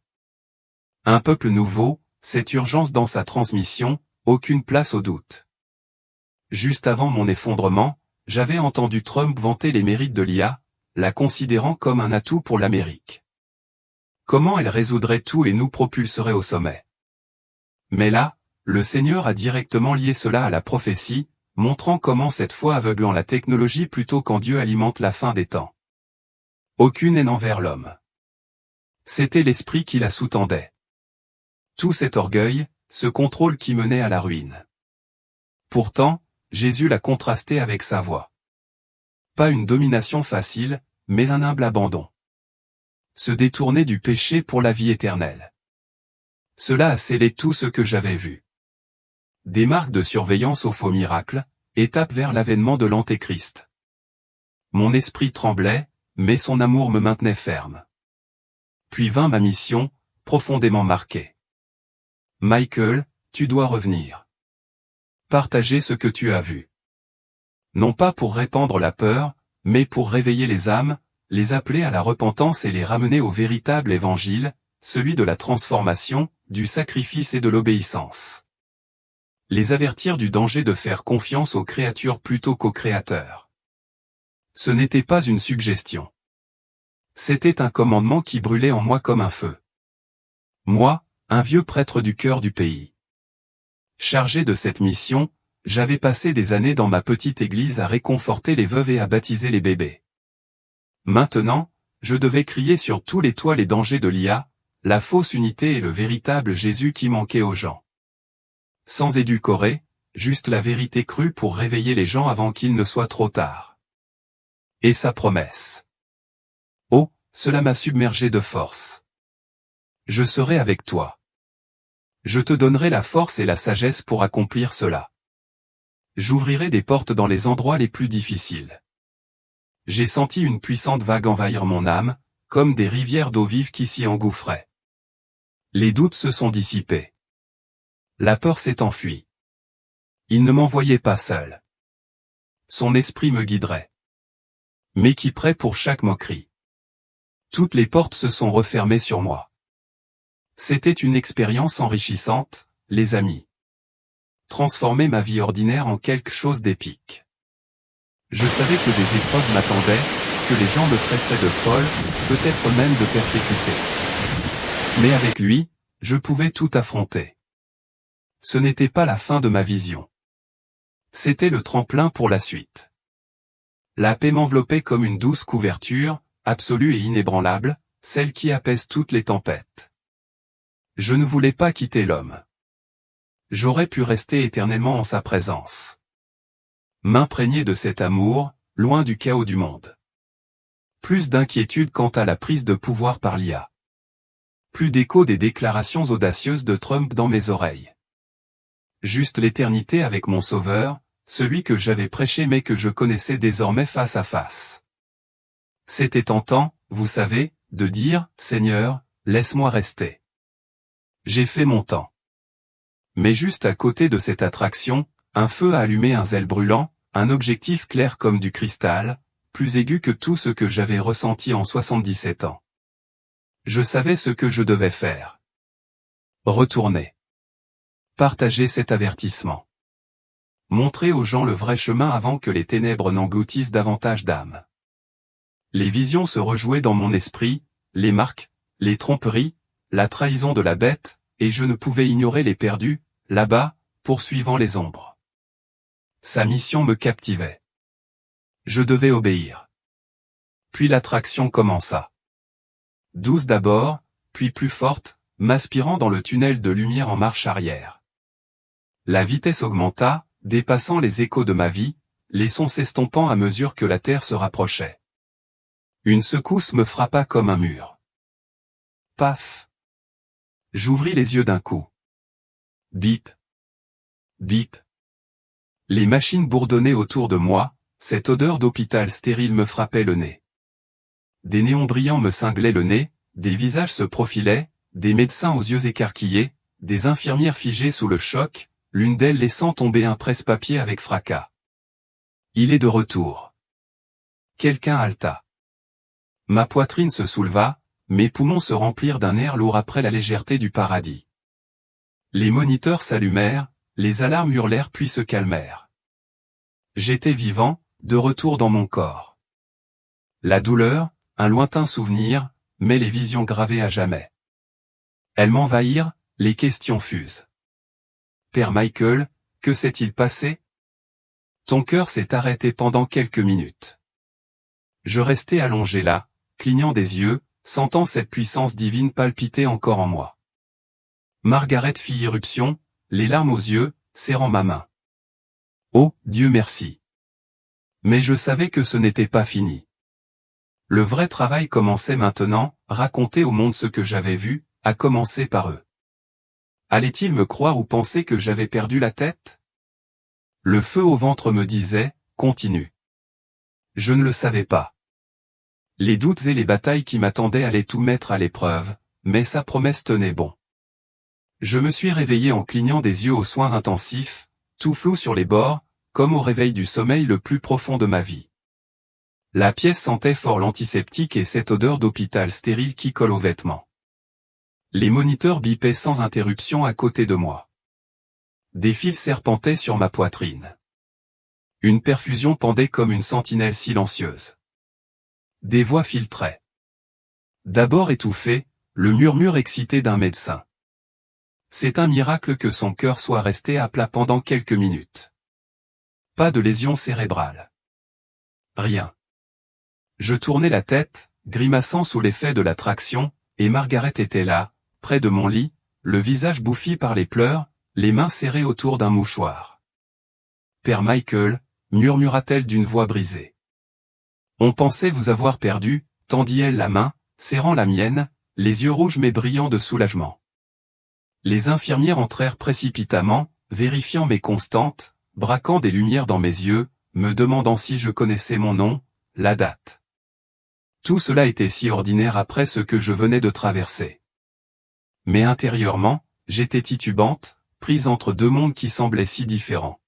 Un peuple nouveau, cette urgence dans sa transmission, aucune place au doute. Juste avant mon effondrement, j'avais entendu Trump vanter les mérites de l'IA, la considérant comme un atout pour l'Amérique. Comment elle résoudrait tout et nous propulserait au sommet. Mais là, le Seigneur a directement lié cela à la prophétie, montrant comment cette foi aveuglant la technologie plutôt qu'en Dieu alimente la fin des temps. Aucune haine envers l'homme. C'était l'esprit qui la sous-tendait. Tout cet orgueil, ce contrôle qui menait à la ruine. Pourtant, Jésus l'a contrasté avec sa voix. Pas une domination facile, mais un humble abandon. Se détourner du péché pour la vie éternelle. Cela a scellé tout ce que j'avais vu. Des marques de surveillance aux faux miracles, étape vers l'avènement de l'Antéchrist. Mon esprit tremblait, mais son amour me maintenait ferme. Puis vint ma mission, profondément marquée. Michael, tu dois revenir. Partager ce que tu as vu. Non pas pour répandre la peur, mais pour réveiller les âmes, les appeler à la repentance et les ramener au véritable évangile, celui de la transformation, du sacrifice et de l'obéissance. Les avertir du danger de faire confiance aux créatures plutôt qu'au Créateur. Ce n'était pas une suggestion. C'était un commandement qui brûlait en moi comme un feu. Moi, un vieux prêtre du cœur du pays. Chargé de cette mission, j'avais passé des années dans ma petite église à réconforter les veuves et à baptiser les bébés. Maintenant, je devais crier sur tous les toits les dangers de l'IA, la fausse unité et le véritable Jésus qui manquait aux gens. Sans édulcorer, juste la vérité crue pour réveiller les gens avant qu'il ne soit trop tard. Et sa promesse. Oh, cela m'a submergé de force. Je serai avec toi. Je te donnerai la force et la sagesse pour accomplir cela. J'ouvrirai des portes dans les endroits les plus difficiles. J'ai senti une puissante vague envahir mon âme, comme des rivières d'eau vive qui s'y engouffraient. Les doutes se sont dissipés. La peur s'est enfuie. Il ne m'envoyait pas seul. Son esprit me guiderait. Mais qui prêt pour chaque moquerie. Toutes les portes se sont refermées sur moi. C'était une expérience enrichissante, les amis. Transformer ma vie ordinaire en quelque chose d'épique. Je savais que des épreuves m'attendaient, que les gens me traiteraient de folle, peut-être même de persécuté. Mais avec lui, je pouvais tout affronter. Ce n'était pas la fin de ma vision. C'était le tremplin pour la suite. La paix m'enveloppait comme une douce couverture, absolue et inébranlable, celle qui apaise toutes les tempêtes. Je ne voulais pas quitter l'homme. J'aurais pu rester éternellement en sa présence. M'imprégner de cet amour, loin du chaos du monde. Plus d'inquiétude quant à la prise de pouvoir par l'IA. Plus d'écho des déclarations audacieuses de Trump dans mes oreilles. Juste l'éternité avec mon Sauveur, celui que j'avais prêché mais que je connaissais désormais face à face. C'était tentant, vous savez, de dire, Seigneur, laisse-moi rester. J'ai fait mon temps. Mais juste à côté de cette attraction, un feu a allumé un zèle brûlant, un objectif clair comme du cristal, plus aigu que tout ce que j'avais ressenti en 77 ans. Je savais ce que je devais faire. Retourner. Partager cet avertissement. Montrer aux gens le vrai chemin avant que les ténèbres n'engloutissent davantage d'âmes. Les visions se rejouaient dans mon esprit, les marques, les tromperies, la trahison de la bête, et je ne pouvais ignorer les perdus, là-bas, poursuivant les ombres. Sa mission me captivait. Je devais obéir. Puis l'attraction commença. Douce d'abord, puis plus forte, m'aspirant dans le tunnel de lumière en marche arrière. La vitesse augmenta, dépassant les échos de ma vie, les sons s'estompant à mesure que la terre se rapprochait. Une secousse me frappa comme un mur. Paf! J'ouvris les yeux d'un coup. Bip! Bip! Les machines bourdonnaient autour de moi, cette odeur d'hôpital stérile me frappait le nez. Des néons brillants me cinglaient le nez, des visages se profilaient, des médecins aux yeux écarquillés, des infirmières figées sous le choc, l'une d'elles laissant tomber un presse-papier avec fracas. Il est de retour. Quelqu'un haleta. Ma poitrine se souleva, mes poumons se remplirent d'un air lourd après la légèreté du paradis. Les moniteurs s'allumèrent, les alarmes hurlèrent puis se calmèrent. J'étais vivant, de retour dans mon corps. La douleur, un lointain souvenir, mais les visions gravées à jamais. Elles m'envahirent, les questions fusent. Père Michael, que s'est-il passé? Ton cœur s'est arrêté pendant quelques minutes. Je restais allongé là, clignant des yeux, sentant cette puissance divine palpiter encore en moi. Margaret fit irruption, les larmes aux yeux, serrant ma main. Oh, Dieu merci. Mais je savais que ce n'était pas fini. Le vrai travail commençait maintenant, raconter au monde ce que j'avais vu, à commencer par eux. Allait-il me croire ou penser que j'avais perdu la tête? Le feu au ventre me disait, continue. Je ne le savais pas. Les doutes et les batailles qui m'attendaient allaient tout mettre à l'épreuve, mais sa promesse tenait bon. Je me suis réveillé en clignant des yeux aux soins intensifs, tout flou sur les bords, comme au réveil du sommeil le plus profond de ma vie. La pièce sentait fort l'antiseptique et cette odeur d'hôpital stérile qui colle aux vêtements. Les moniteurs bipaient sans interruption à côté de moi. Des fils serpentaient sur ma poitrine. Une perfusion pendait comme une sentinelle silencieuse. Des voix filtraient. D'abord étouffé, le murmure excité d'un médecin. C'est un miracle que son cœur soit resté à plat pendant quelques minutes. Pas de lésion cérébrale. Rien. Je tournais la tête, grimaçant sous l'effet de la traction, et Margaret était là, près de mon lit, le visage bouffi par les pleurs, les mains serrées autour d'un mouchoir. « Père Michael », murmura-t-elle d'une voix brisée. « On pensait vous avoir perdu », tendit-elle la main, serrant la mienne, les yeux rouges mais brillants de soulagement. Les infirmières entrèrent précipitamment, vérifiant mes constantes, braquant des lumières dans mes yeux, me demandant si je connaissais mon nom, la date. Tout cela était si ordinaire après ce que je venais de traverser. Mais intérieurement, j'étais titubante, prise entre deux mondes qui semblaient si différents.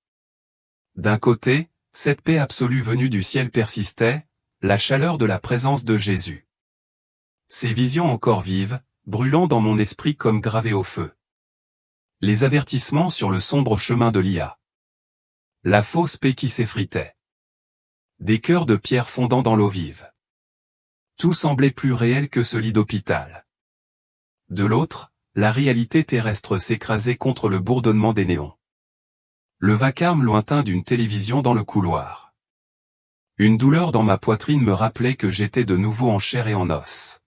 D'un côté, cette paix absolue venue du ciel persistait, la chaleur de la présence de Jésus. Ces visions encore vives, brûlant dans mon esprit comme gravées au feu. Les avertissements sur le sombre chemin de l'IA. La fausse paix qui s'effritait. Des cœurs de pierre fondant dans l'eau vive. Tout semblait plus réel que ce lit d'hôpital. De l'autre, la réalité terrestre s'écrasait contre le bourdonnement des néons. Le vacarme lointain d'une télévision dans le couloir. Une douleur dans ma poitrine me rappelait que j'étais de nouveau en chair et en os.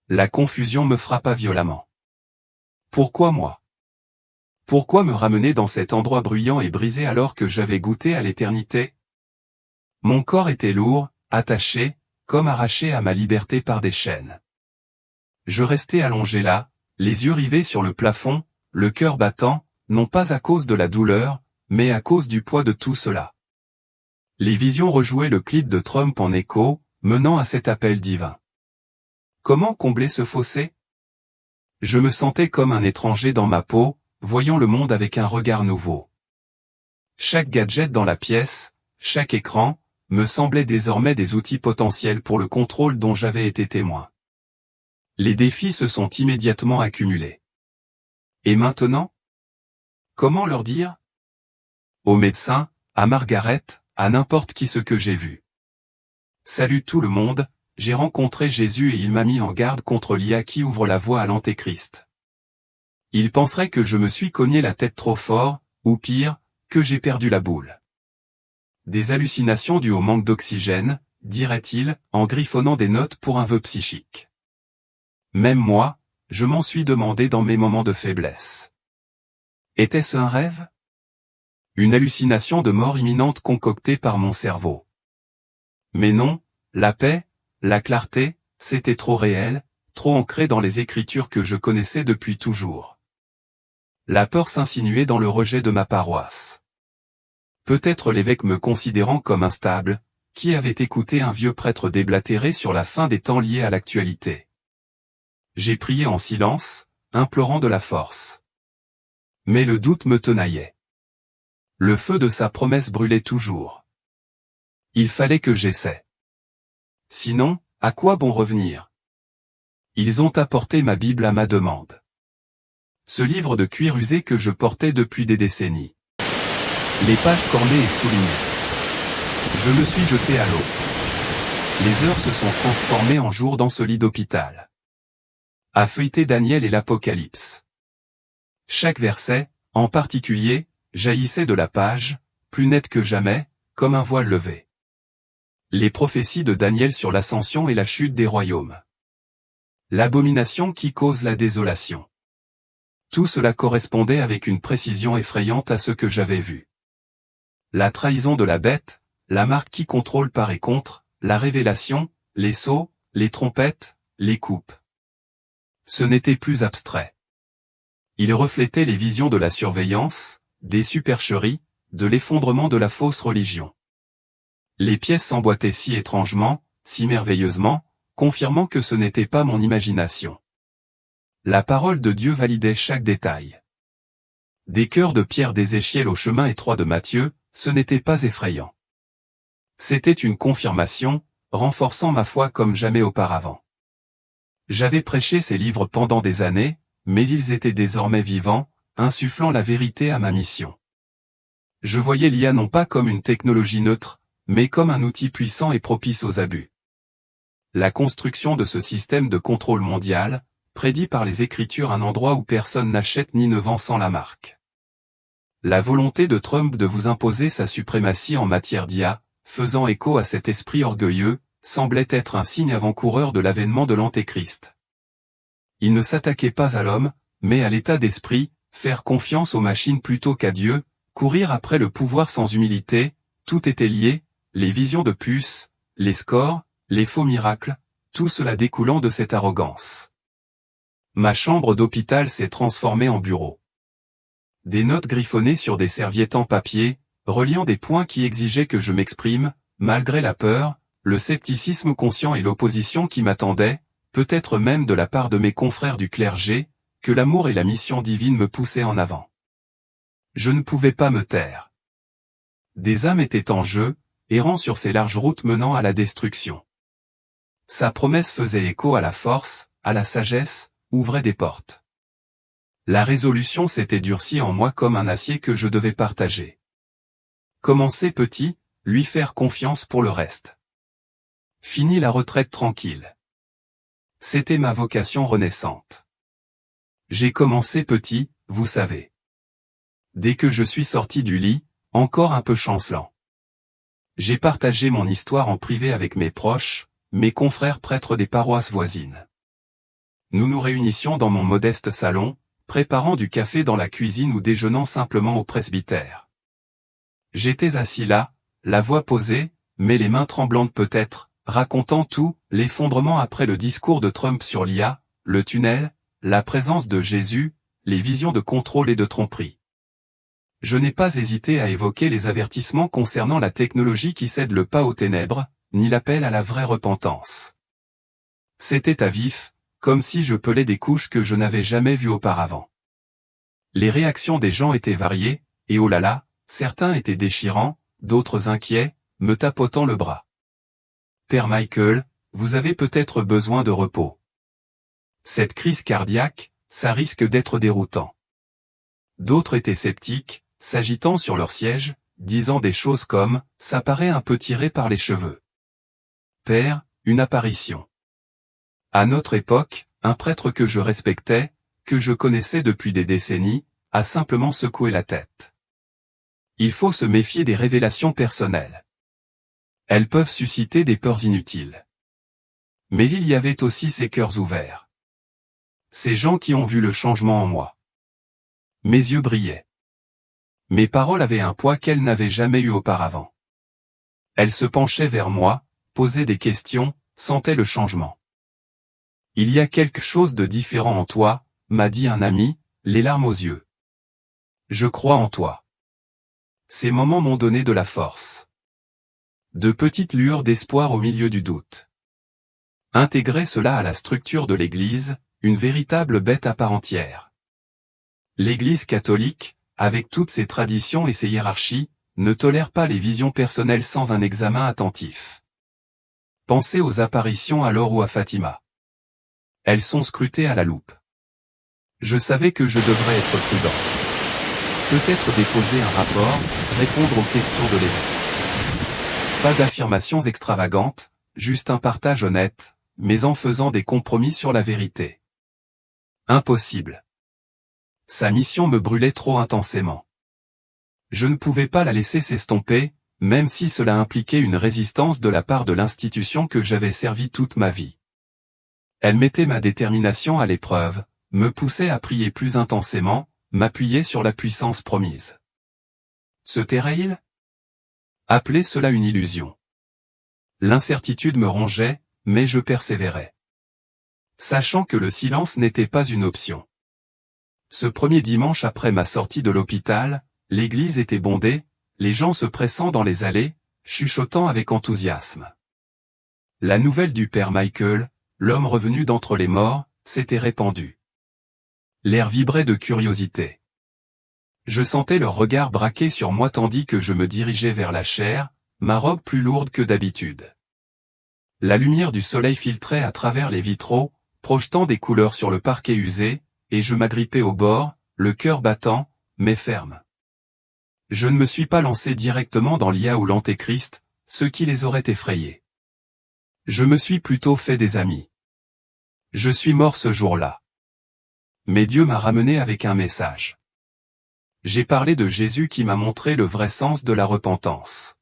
La confusion me frappa violemment. Pourquoi moi? Pourquoi me ramener dans cet endroit bruyant et brisé alors que j'avais goûté à l'éternité? Mon corps était lourd, attaché, comme arraché à ma liberté par des chaînes. Je restais allongé là, les yeux rivés sur le plafond, le cœur battant, non pas à cause de la douleur, mais à cause du poids de tout cela. Les visions rejouaient le clip de Trump en écho, menant à cet appel divin. Comment combler ce fossé? Je me sentais comme un étranger dans ma peau, voyant le monde avec un regard nouveau. Chaque gadget dans la pièce, chaque écran, me semblait désormais des outils potentiels pour le contrôle dont j'avais été témoin. Les défis se sont immédiatement accumulés. Et maintenant? Comment leur dire? Au médecin, à Margaret, à n'importe qui ce que j'ai vu. Salut tout le monde, j'ai rencontré Jésus et il m'a mis en garde contre l'IA qui ouvre la voie à l'antéchrist. Il penserait que je me suis cogné la tête trop fort, ou pire, que j'ai perdu la boule. Des hallucinations dues au manque d'oxygène, dirait-il, en griffonnant des notes pour un vœu psychique. Même moi, je m'en suis demandé dans mes moments de faiblesse. Était-ce un rêve? Une hallucination de mort imminente concoctée par mon cerveau. Mais non, la paix, la clarté, c'était trop réel, trop ancré dans les écritures que je connaissais depuis toujours. La peur s'insinuait dans le rejet de ma paroisse. Peut-être l'évêque me considérant comme instable, qui avait écouté un vieux prêtre déblatérer sur la fin des temps liés à l'actualité. J'ai prié en silence, implorant de la force. Mais le doute me tenaillait. Le feu de sa promesse brûlait toujours. Il fallait que j'essaie. Sinon, à quoi bon revenir? Ils ont apporté ma Bible à ma demande. Ce livre de cuir usé que je portais depuis des décennies. Les pages cornées et soulignées. Je me suis jeté à l'eau. Les heures se sont transformées en jours dans ce lit d'hôpital. À feuilleter Daniel et l'Apocalypse. Chaque verset, en particulier, jaillissait de la page, plus net que jamais, comme un voile levé. Les prophéties de Daniel sur l'ascension et la chute des royaumes. L'abomination qui cause la désolation. Tout cela correspondait avec une précision effrayante à ce que j'avais vu. La trahison de la bête, la marque qui contrôle par et contre, la révélation, les sceaux, les trompettes, les coupes. Ce n'était plus abstrait. Il reflétait les visions de la surveillance, des supercheries, de l'effondrement de la fausse religion. Les pièces s'emboîtaient si étrangement, si merveilleusement, confirmant que ce n'était pas mon imagination. La parole de Dieu validait chaque détail. Des cœurs de pierre d'Ézéchiel au chemin étroit de Matthieu, ce n'était pas effrayant. C'était une confirmation, renforçant ma foi comme jamais auparavant. J'avais prêché ces livres pendant des années, mais ils étaient désormais vivants, insufflant la vérité à ma mission. Je voyais l'IA non pas comme une technologie neutre, mais comme un outil puissant et propice aux abus. La construction de ce système de contrôle mondial, prédit par les Écritures un endroit où personne n'achète ni ne vend sans la marque. La volonté de Trump de vous imposer sa suprématie en matière d'IA, faisant écho à cet esprit orgueilleux, semblait être un signe avant-coureur de l'avènement de l'Antéchrist. Il ne s'attaquait pas à l'homme, mais à l'état d'esprit, faire confiance aux machines plutôt qu'à Dieu, courir après le pouvoir sans humilité, tout était lié, les visions de puces, les scores, les faux miracles, tout cela découlant de cette arrogance. Ma chambre d'hôpital s'est transformée en bureau. Des notes griffonnées sur des serviettes en papier, reliant des points qui exigeaient que je m'exprime, malgré la peur, le scepticisme conscient et l'opposition qui m'attendaient, peut-être même de la part de mes confrères du clergé, que l'amour et la mission divine me poussaient en avant. Je ne pouvais pas me taire. Des âmes étaient en jeu, errant sur ces larges routes menant à la destruction. Sa promesse faisait écho à la force, à la sagesse, ouvrait des portes. La résolution s'était durcie en moi comme un acier que je devais partager. Commencer petit, lui faire confiance pour le reste. Fini la retraite tranquille. C'était ma vocation renaissante. J'ai commencé petit, vous savez. Dès que je suis sorti du lit, encore un peu chancelant. J'ai partagé mon histoire en privé avec mes proches, mes confrères prêtres des paroisses voisines. Nous nous réunissions dans mon modeste salon, préparant du café dans la cuisine ou déjeunant simplement au presbytère. J'étais assis là, la voix posée, mais les mains tremblantes peut-être, racontant tout, l'effondrement après le discours de Trump sur l'IA, le tunnel, la présence de Jésus, les visions de contrôle et de tromperie. Je n'ai pas hésité à évoquer les avertissements concernant la technologie qui cède le pas aux ténèbres, ni l'appel à la vraie repentance. C'était à vif, comme si je pelais des couches que je n'avais jamais vues auparavant. Les réactions des gens étaient variées, et oh là là, certains étaient déchirants, d'autres inquiets, me tapotant le bras. Père Michael, vous avez peut-être besoin de repos. Cette crise cardiaque, ça risque d'être déroutant. D'autres étaient sceptiques, s'agitant sur leur siège, disant des choses comme « ça paraît un peu tiré par les cheveux ». Père, une apparition. À notre époque, un prêtre que je respectais, que je connaissais depuis des décennies, a simplement secoué la tête. Il faut se méfier des révélations personnelles. Elles peuvent susciter des peurs inutiles. Mais il y avait aussi ces cœurs ouverts. Ces gens qui ont vu le changement en moi. Mes yeux brillaient. Mes paroles avaient un poids qu'elles n'avaient jamais eu auparavant. Elles se penchaient vers moi, posaient des questions, sentaient le changement. Il y a quelque chose de différent en toi, m'a dit un ami, les larmes aux yeux. Je crois en toi. Ces moments m'ont donné de la force. De petites lueurs d'espoir au milieu du doute. Intégrer cela à la structure de l'Église, une véritable bête à part entière. L'Église catholique, avec toutes ses traditions et ses hiérarchies, ne tolère pas les visions personnelles sans un examen attentif. Pensez aux apparitions à Lourdes ou à Fatima. Elles sont scrutées à la loupe. Je savais que je devrais être prudent. Peut-être déposer un rapport, répondre aux questions de l'évêque. Pas d'affirmations extravagantes, juste un partage honnête, mais en faisant des compromis sur la vérité. Impossible. Sa mission me brûlait trop intensément. Je ne pouvais pas la laisser s'estomper, même si cela impliquait une résistance de la part de l'institution que j'avais servie toute ma vie. Elle mettait ma détermination à l'épreuve, me poussait à prier plus intensément, m'appuyait sur la puissance promise. Se tairait-il ? Appelez cela une illusion. L'incertitude me rongeait, mais je persévérais. Sachant que le silence n'était pas une option. Ce premier dimanche après ma sortie de l'hôpital, l'église était bondée, les gens se pressant dans les allées, chuchotant avec enthousiasme. La nouvelle du père Michael, l'homme revenu d'entre les morts, s'était répandue. L'air vibrait de curiosité. Je sentais leur regard braqué sur moi tandis que je me dirigeais vers la chaire, ma robe plus lourde que d'habitude. La lumière du soleil filtrait à travers les vitraux, projetant des couleurs sur le parquet usé, et je m'agrippais au bord, le cœur battant, mais ferme. Je ne me suis pas lancé directement dans l'IA ou l'Antéchrist, ce qui les aurait effrayés. Je me suis plutôt fait des amis. Je suis mort ce jour-là. Mais Dieu m'a ramené avec un message. J'ai parlé de Jésus qui m'a montré le vrai sens de la repentance.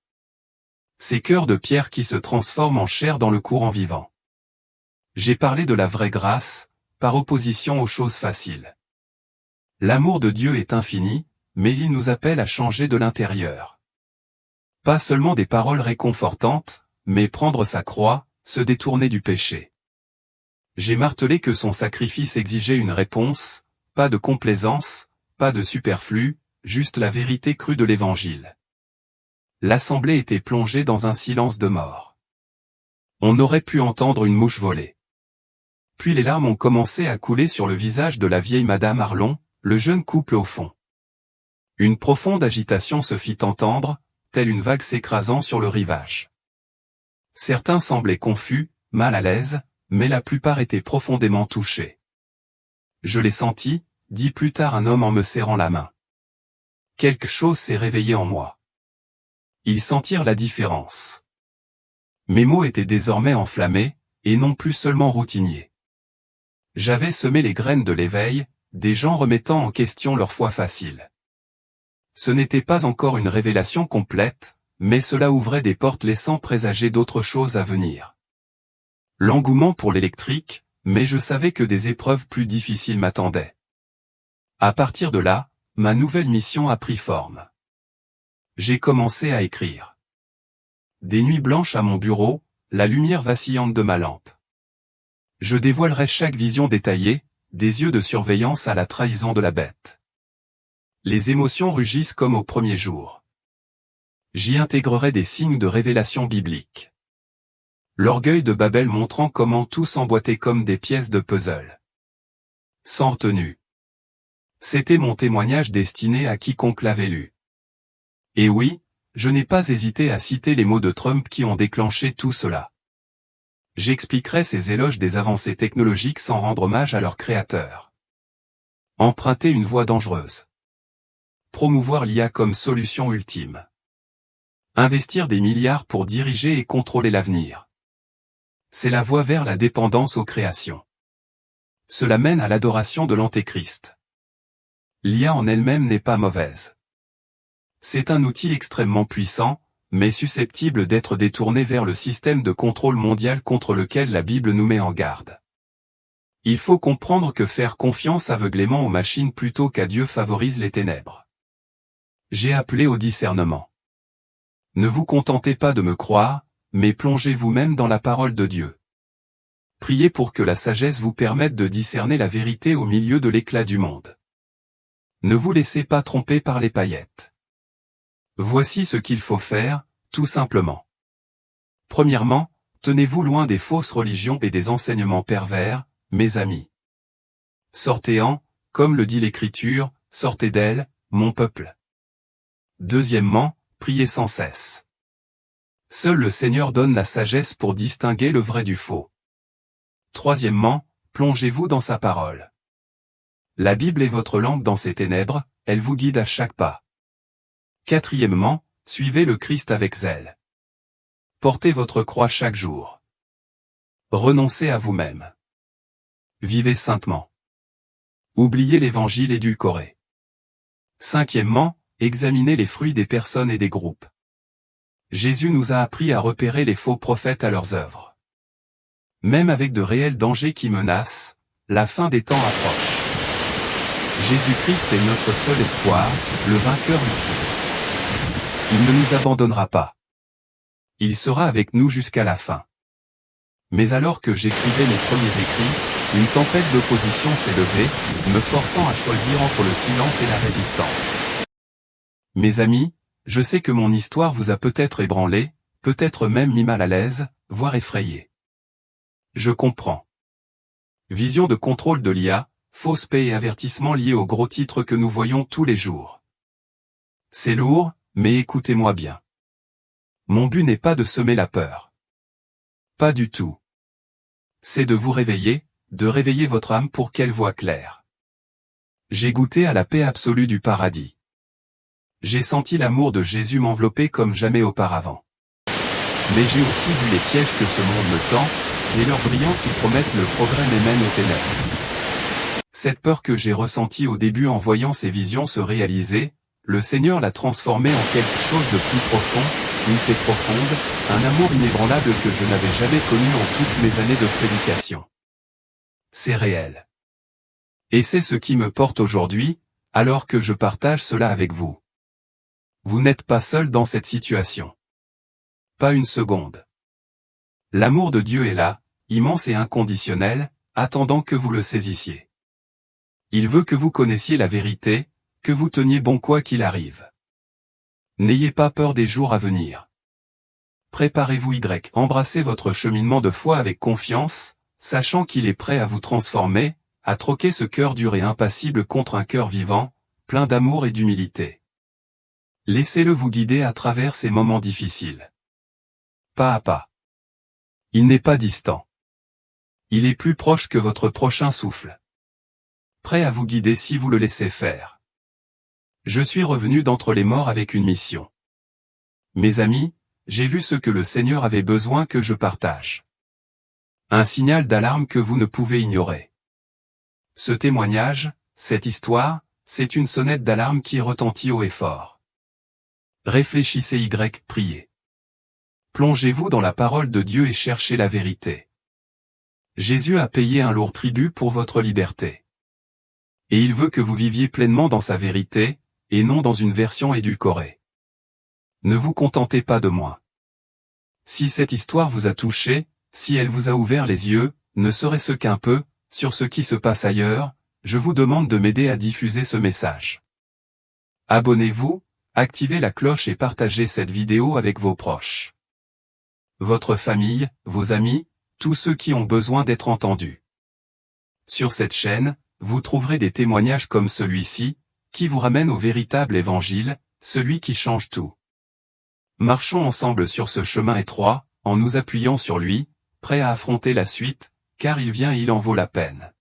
Ces cœurs de pierre qui se transforment en chair dans le courant vivant. J'ai parlé de la vraie grâce, par opposition aux choses faciles. L'amour de Dieu est infini, mais il nous appelle à changer de l'intérieur. Pas seulement des paroles réconfortantes, mais prendre sa croix, se détourner du péché. J'ai martelé que son sacrifice exigeait une réponse, pas de complaisance, pas de superflu, juste la vérité crue de l'Évangile. L'assemblée était plongée dans un silence de mort. On aurait pu entendre une mouche voler. Puis les larmes ont commencé à couler sur le visage de la vieille Madame Arlon, le jeune couple au fond. Une profonde agitation se fit entendre, telle une vague s'écrasant sur le rivage. Certains semblaient confus, mal à l'aise, mais la plupart étaient profondément touchés. Je l'ai senti, dit plus tard un homme en me serrant la main. Quelque chose s'est réveillé en moi. Ils sentirent la différence. Mes mots étaient désormais enflammés, et non plus seulement routiniers. J'avais semé les graines de l'éveil, des gens remettant en question leur foi facile. Ce n'était pas encore une révélation complète, mais cela ouvrait des portes laissant présager d'autres choses à venir. L'engouement pour l'électrique, mais je savais que des épreuves plus difficiles m'attendaient. À partir de là, ma nouvelle mission a pris forme. J'ai commencé à écrire. Des nuits blanches à mon bureau, la lumière vacillante de ma lampe. Je dévoilerai chaque vision détaillée, des yeux de surveillance à la trahison de la bête. Les émotions rugissent comme au premier jour. J'y intégrerai des signes de révélation biblique. L'orgueil de Babel montrant comment tout s'emboîtait comme des pièces de puzzle. Sans retenue. C'était mon témoignage destiné à quiconque l'avait lu. Et oui, je n'ai pas hésité à citer les mots de Trump qui ont déclenché tout cela. J'expliquerai ces éloges des avancées technologiques sans rendre hommage à leur créateur. Emprunter une voie dangereuse. Promouvoir l'IA comme solution ultime. Investir des milliards pour diriger et contrôler l'avenir. C'est la voie vers la dépendance aux créations. Cela mène à l'adoration de l'Antéchrist. L'IA en elle-même n'est pas mauvaise. C'est un outil extrêmement puissant, mais susceptible d'être détourné vers le système de contrôle mondial contre lequel la Bible nous met en garde. Il faut comprendre que faire confiance aveuglément aux machines plutôt qu'à Dieu favorise les ténèbres. J'ai appelé au discernement. Ne vous contentez pas de me croire, mais plongez vous-même dans la parole de Dieu. Priez pour que la sagesse vous permette de discerner la vérité au milieu de l'éclat du monde. Ne vous laissez pas tromper par les paillettes. Voici ce qu'il faut faire, tout simplement. Premièrement, tenez-vous loin des fausses religions et des enseignements pervers, mes amis. Sortez-en, comme le dit l'Écriture, sortez d'elle, mon peuple. Deuxièmement, priez sans cesse. Seul le Seigneur donne la sagesse pour distinguer le vrai du faux. Troisièmement, plongez-vous dans sa parole. La Bible est votre lampe dans ces ténèbres, elle vous guide à chaque pas. Quatrièmement, suivez le Christ avec zèle. Portez votre croix chaque jour. Renoncez à vous-même. Vivez saintement. Oubliez l'évangile édulcoré. Cinquièmement, examinez les fruits des personnes et des groupes. Jésus nous a appris à repérer les faux prophètes à leurs œuvres. Même avec de réels dangers qui menacent, la fin des temps approche. Jésus-Christ est notre seul espoir, le vainqueur ultime. Il ne nous abandonnera pas. Il sera avec nous jusqu'à la fin. Mais alors que j'écrivais mes premiers écrits, une tempête d'opposition s'est levée, me forçant à choisir entre le silence et la résistance. Mes amis, Je sais que mon histoire vous a peut-être ébranlé, peut-être même mis mal à l'aise, voire effrayé. Je comprends. Vision de contrôle de l'IA, fausse paix et avertissements liés aux gros titres que nous voyons tous les jours. C'est lourd, mais écoutez-moi bien. Mon but n'est pas de semer la peur. Pas du tout. C'est de vous réveiller, de réveiller votre âme pour qu'elle voie claire. J'ai goûté à la paix absolue du paradis. J'ai senti l'amour de Jésus m'envelopper comme jamais auparavant. Mais j'ai aussi vu les pièges que ce monde me tend, les leurres brillants qui promettent le progrès mais mènent aux ténèbres. Cette peur que j'ai ressentie au début en voyant ces visions se réaliser, le Seigneur l'a transformée en quelque chose de plus profond, une paix profonde, un amour inébranlable que je n'avais jamais connu en toutes mes années de prédication. C'est réel. Et c'est ce qui me porte aujourd'hui, alors que je partage cela avec vous. Vous n'êtes pas seul dans cette situation. Pas une seconde. L'amour de Dieu est là, immense et inconditionnel, attendant que vous le saisissiez. Il veut que vous connaissiez la vérité, que vous teniez bon quoi qu'il arrive. N'ayez pas peur des jours à venir. Préparez-vous embrassez votre cheminement de foi avec confiance, sachant qu'il est prêt à vous transformer, à troquer ce cœur dur et impassible contre un cœur vivant, plein d'amour et d'humilité. Laissez-le vous guider à travers ces moments difficiles. Pas à pas. Il n'est pas distant. Il est plus proche que votre prochain souffle. Prêt à vous guider si vous le laissez faire. Je suis revenu d'entre les morts avec une mission. Mes amis, j'ai vu ce que le Seigneur avait besoin que je partage. Un signal d'alarme que vous ne pouvez ignorer. Ce témoignage, cette histoire, c'est une sonnette d'alarme qui retentit haut et fort. Réfléchissez priez. Plongez-vous dans la parole de Dieu et cherchez la vérité. Jésus a payé un lourd tribut pour votre liberté. Et il veut que vous viviez pleinement dans sa vérité, et non dans une version édulcorée. Ne vous contentez pas de moi. Si cette histoire vous a touché, si elle vous a ouvert les yeux, ne serait-ce qu'un peu, sur ce qui se passe ailleurs, je vous demande de m'aider à diffuser ce message. Abonnez-vous, activez la cloche et partagez cette vidéo avec vos proches. Votre famille, vos amis, tous ceux qui ont besoin d'être entendus. Sur cette chaîne, vous trouverez des témoignages comme celui-ci, qui vous ramènent au véritable évangile, celui qui change tout. Marchons ensemble sur ce chemin étroit, en nous appuyant sur lui, prêts à affronter la suite, car il vient et il en vaut la peine.